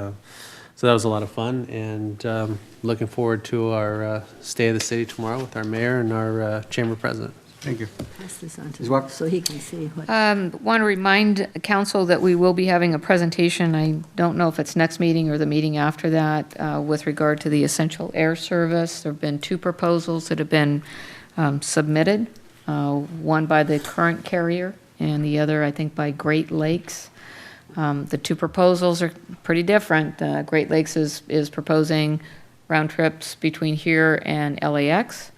so that was a lot of fun, and looking forward to our Stay of the City tomorrow with our mayor and our chamber president. Thank you. Pass this on to Ms. Walker? so he can see what. Want to remind council that we will be having a presentation, I don't know if it's next meeting or the meeting after that, with regard to the essential air service. There have been 2 proposals that have been submitted, one by the current carrier and the other, I think, by Great Lakes. The 2 proposals are pretty different. Great Lakes is proposing round trips between here and LAX.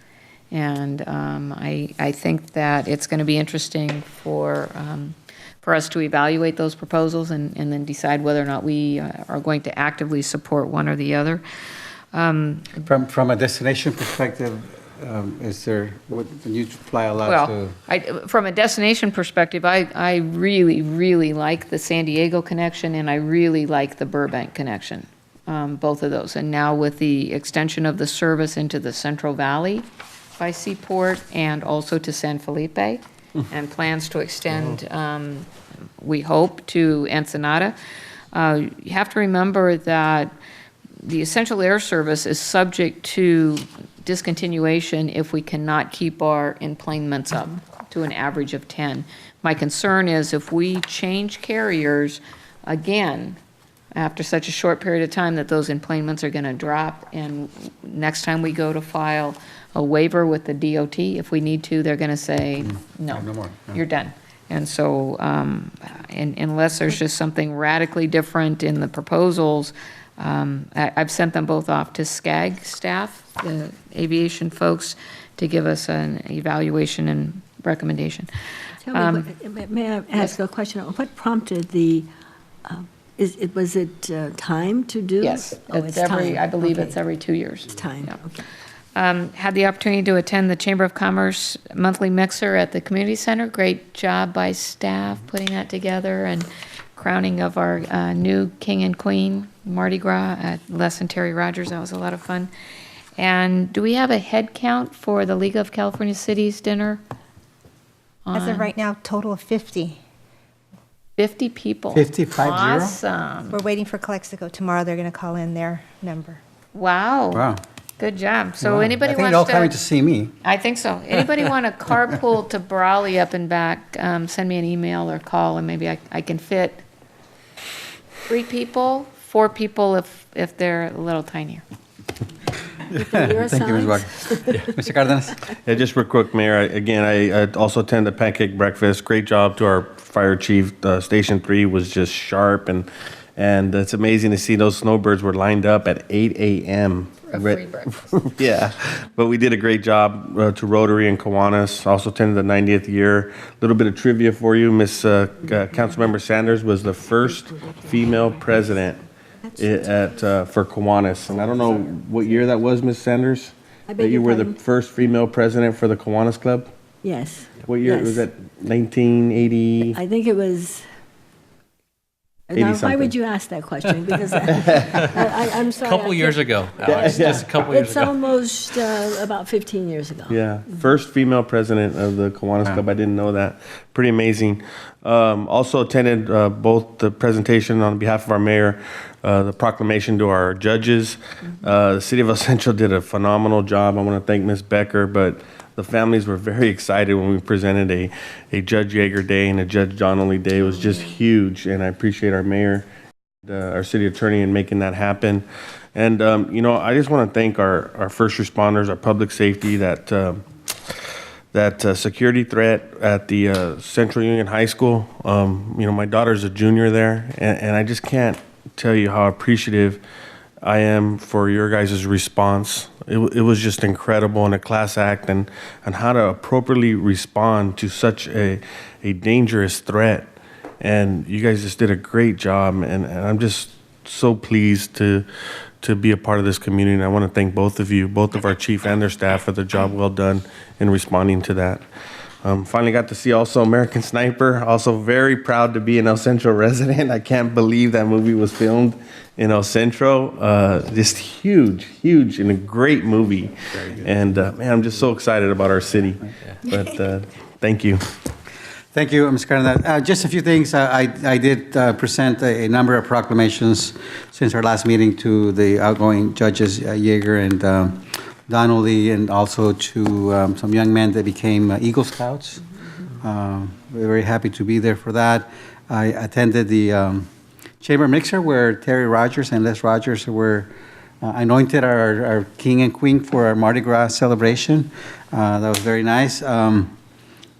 And I think that it's going to be interesting for us to evaluate those proposals and then decide whether or not we are going to actively support one or the other. From a destination perspective, is there, when you fly a lot to? From a destination perspective, I really, really like the San Diego connection, and I really like the Burbank connection, both of those. And now with the extension of the service into the Central Valley by Seaport and also to San Felipe, and plans to extend, we hope, to Ensenada. You have to remember that the essential air service is subject to discontinuation if we cannot keep our enplanements up to an average of 10. My concern is if we change carriers again after such a short period of time, that those enplanements are going to drop, and next time we go to file a waiver with the DOT, if we need to, they're going to say, no, No more. you're done. And so unless there's just something radically different in the proposals, I've sent them both off to SCAG staff, the aviation folks, to give us an evaluation and recommendation. Tell me, may I ask a question? What prompted the, was it time to do? Yes, Oh, it's every, time. I believe Okay. it's every 2 years. It's time, Yeah. okay. Had the opportunity to attend the Chamber of Commerce monthly mixer at the community center. Great job by staff putting that together, and crowning of our new king and queen, Mardi Gras, at Les and Terry Rogers. That was a lot of fun. And do we have a head count for the League of California Cities dinner? As of right now, total of 50. 50 people. 50. Awesome. We're waiting for Calexico. Tomorrow, they're going to call in their number. Wow. Wow. Good job. So Wow. anybody I think wants they're all coming to see me. I think so. Anybody want to carpool to Brawley up and back, send me an email or call, and maybe I can fit 3 people, 4 people if they're a little tinier. Thank you, Ms. Walker. Mr. Cardenas? Yeah, just real quick, Mayor, I also attend the pancake breakfast. Great job to our fire chief. Station 3 was just sharp, and it's amazing to see those snowbirds were lined up at 8 a.m. A free breakfast. Yeah, but we did a great job to Rotary and Kiwanis. Also attended the 90th year. A little bit of trivia for you. Miss Councilmember Sanders was the first female president for Kiwanis. And I don't know what year that was, Miss Sanders? I beg That you your were the pardon? first female president for the Kiwanis Club? Yes. What year? Yes. Was that 1980? I think it was. Now, why 80-something. would you ask that question? Because I'm A sorry. couple I years can't- ago, Alex, just a couple years It's ago. almost about 15 years ago. Yeah, first female president of the Kiwanis Club. I didn't know that. Pretty amazing. Also attended both the presentation on behalf of our mayor, the proclamation to our judges. The city of El Centro did a phenomenal job. I want to thank Ms. Becker, but the families were very excited when we presented a Judge Yeager Day and a Judge Donnelly Day. It was just huge, and I appreciate our mayor, our city attorney in making that happen. And, I just want to thank our first responders, our public safety, that security threat at the Central Union High School. My daughter's a junior there, and I just can't tell you how appreciative I am for your guys' response. It was just incredible, and a class act, and how to appropriately respond to such a dangerous threat. And you guys just did a great job, and I'm just so pleased to to be a part of this community. And I want to thank both of you, both of our chief and their staff, for their job well done in responding to that. Finally got to see also American Sniper. Also very proud to be an El Centro resident. I can't believe that movie was filmed in El Centro. Just huge, and a great movie. And man, I'm just so excited about our city. But thank you. Thank you, Ms. Cardenas. Just a few things. I did present a number of proclamations since our last meeting to the outgoing judges, Yeager and Donnelly, and also to some young men that became Eagle Scouts. We're very happy to be there for that. I attended the Chamber Mixer where Terry Rogers and Les Rogers were anointed our king and queen for our Mardi Gras celebration. That was very nice.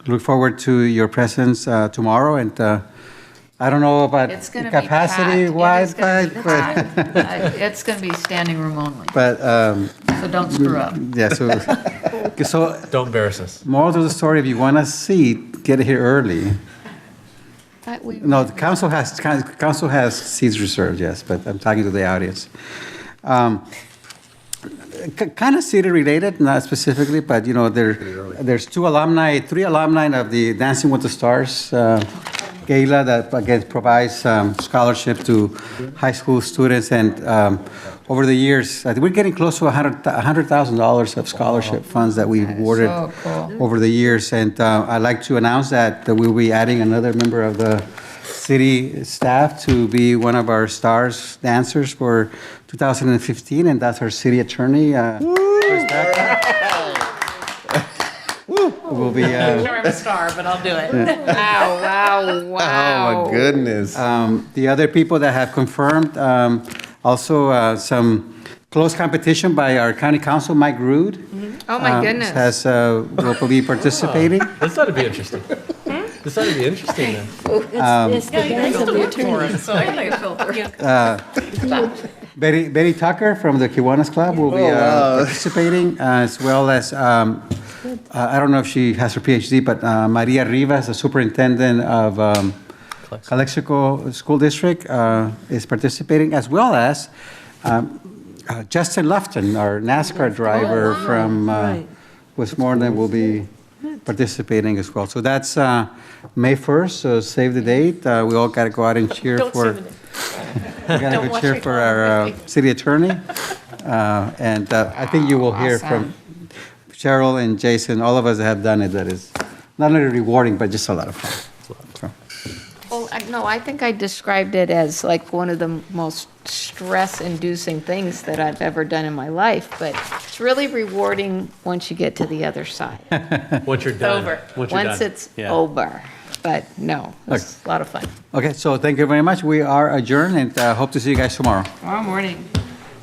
Look forward to your presence tomorrow, and I don't know about It's going to capacity-wise, but it's going to be standing room only. but So don't screw up. yeah. So Don't embarrass us. moral to the story: if you want a seat, get here early. No, the council has seats reserved, yes, but I'm talking to the audience. Kind of city related, not specifically, but you know, there's three alumni of the Dancing with the Stars gala that again provides scholarship to high school students, and over the years, I think we're getting close to $100,000 of scholarship funds that we've awarded So cool. over the years, and I'd like to announce that we'll be adding another member of the city staff to be one of our stars dancers for 2015, and that's our city attorney. Chris Becker. Will be. Sure, I'm a star, but I'll do it. Wow. Oh my goodness. The other people that have confirmed, also some close competition by our county council, Mike Rood. Oh, my goodness. Will be participating. This ought to be interesting. This ought to be interesting then. It's the dance of the attorney. Betty Tucker from the Kiwanis Club will be participating, as well as, I don't know if she has her PhD, but Maria Rivas, the superintendent of Calexico School District, is participating, as well as Justin Lufton, our NASCAR driver from Westmoreland, will be participating as well. So that's May 1st, so save the date. We all got to go out and cheer for. We got to go cheer for our city attorney, and I think you will hear from Cheryl and Jason. All of us that have done it. That is not only rewarding, but just a lot of fun. So. Well, no, I think I described it as like one of the most stress-inducing things that I've ever done in my life, but it's really rewarding once you get to the other side. Once you're done. Over. Once it's over. But no, it's a lot of fun. Okay, so thank you very much. We are adjourned, and hope to see you guys tomorrow. Tomorrow morning.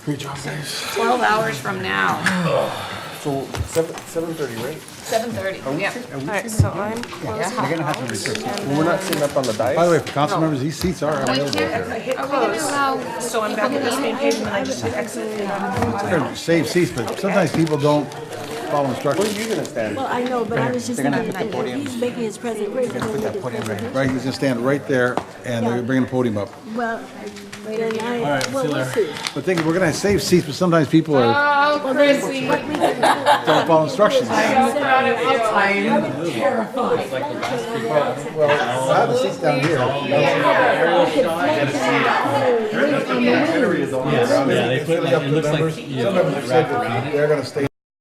Great job, guys. 12 hours from now. So 7:30, right? 7:30. Yeah. All right, so I'm closing We're gonna have to research it. We're not sitting up on the dais. By the way, for council members, these seats are available. I hit close, so I'm back at this main page, and then I just hit exit. We're gonna save seats, but sometimes people don't follow instructions. Where are you gonna stand? Well, I know, but I was just They're gonna thinking, put the podium. he's making his presentation. Put that podium right here. Right, he's gonna stand right there, and they're bringing the podium up. Well, then well, we'll see. But think, we're gonna save seats, but sometimes people are, Oh, Chrissy. don't follow instructions. I'm terrified. Well, I have the seats down here. Yeah, they put, it looks like, Some members said that they're gonna stay.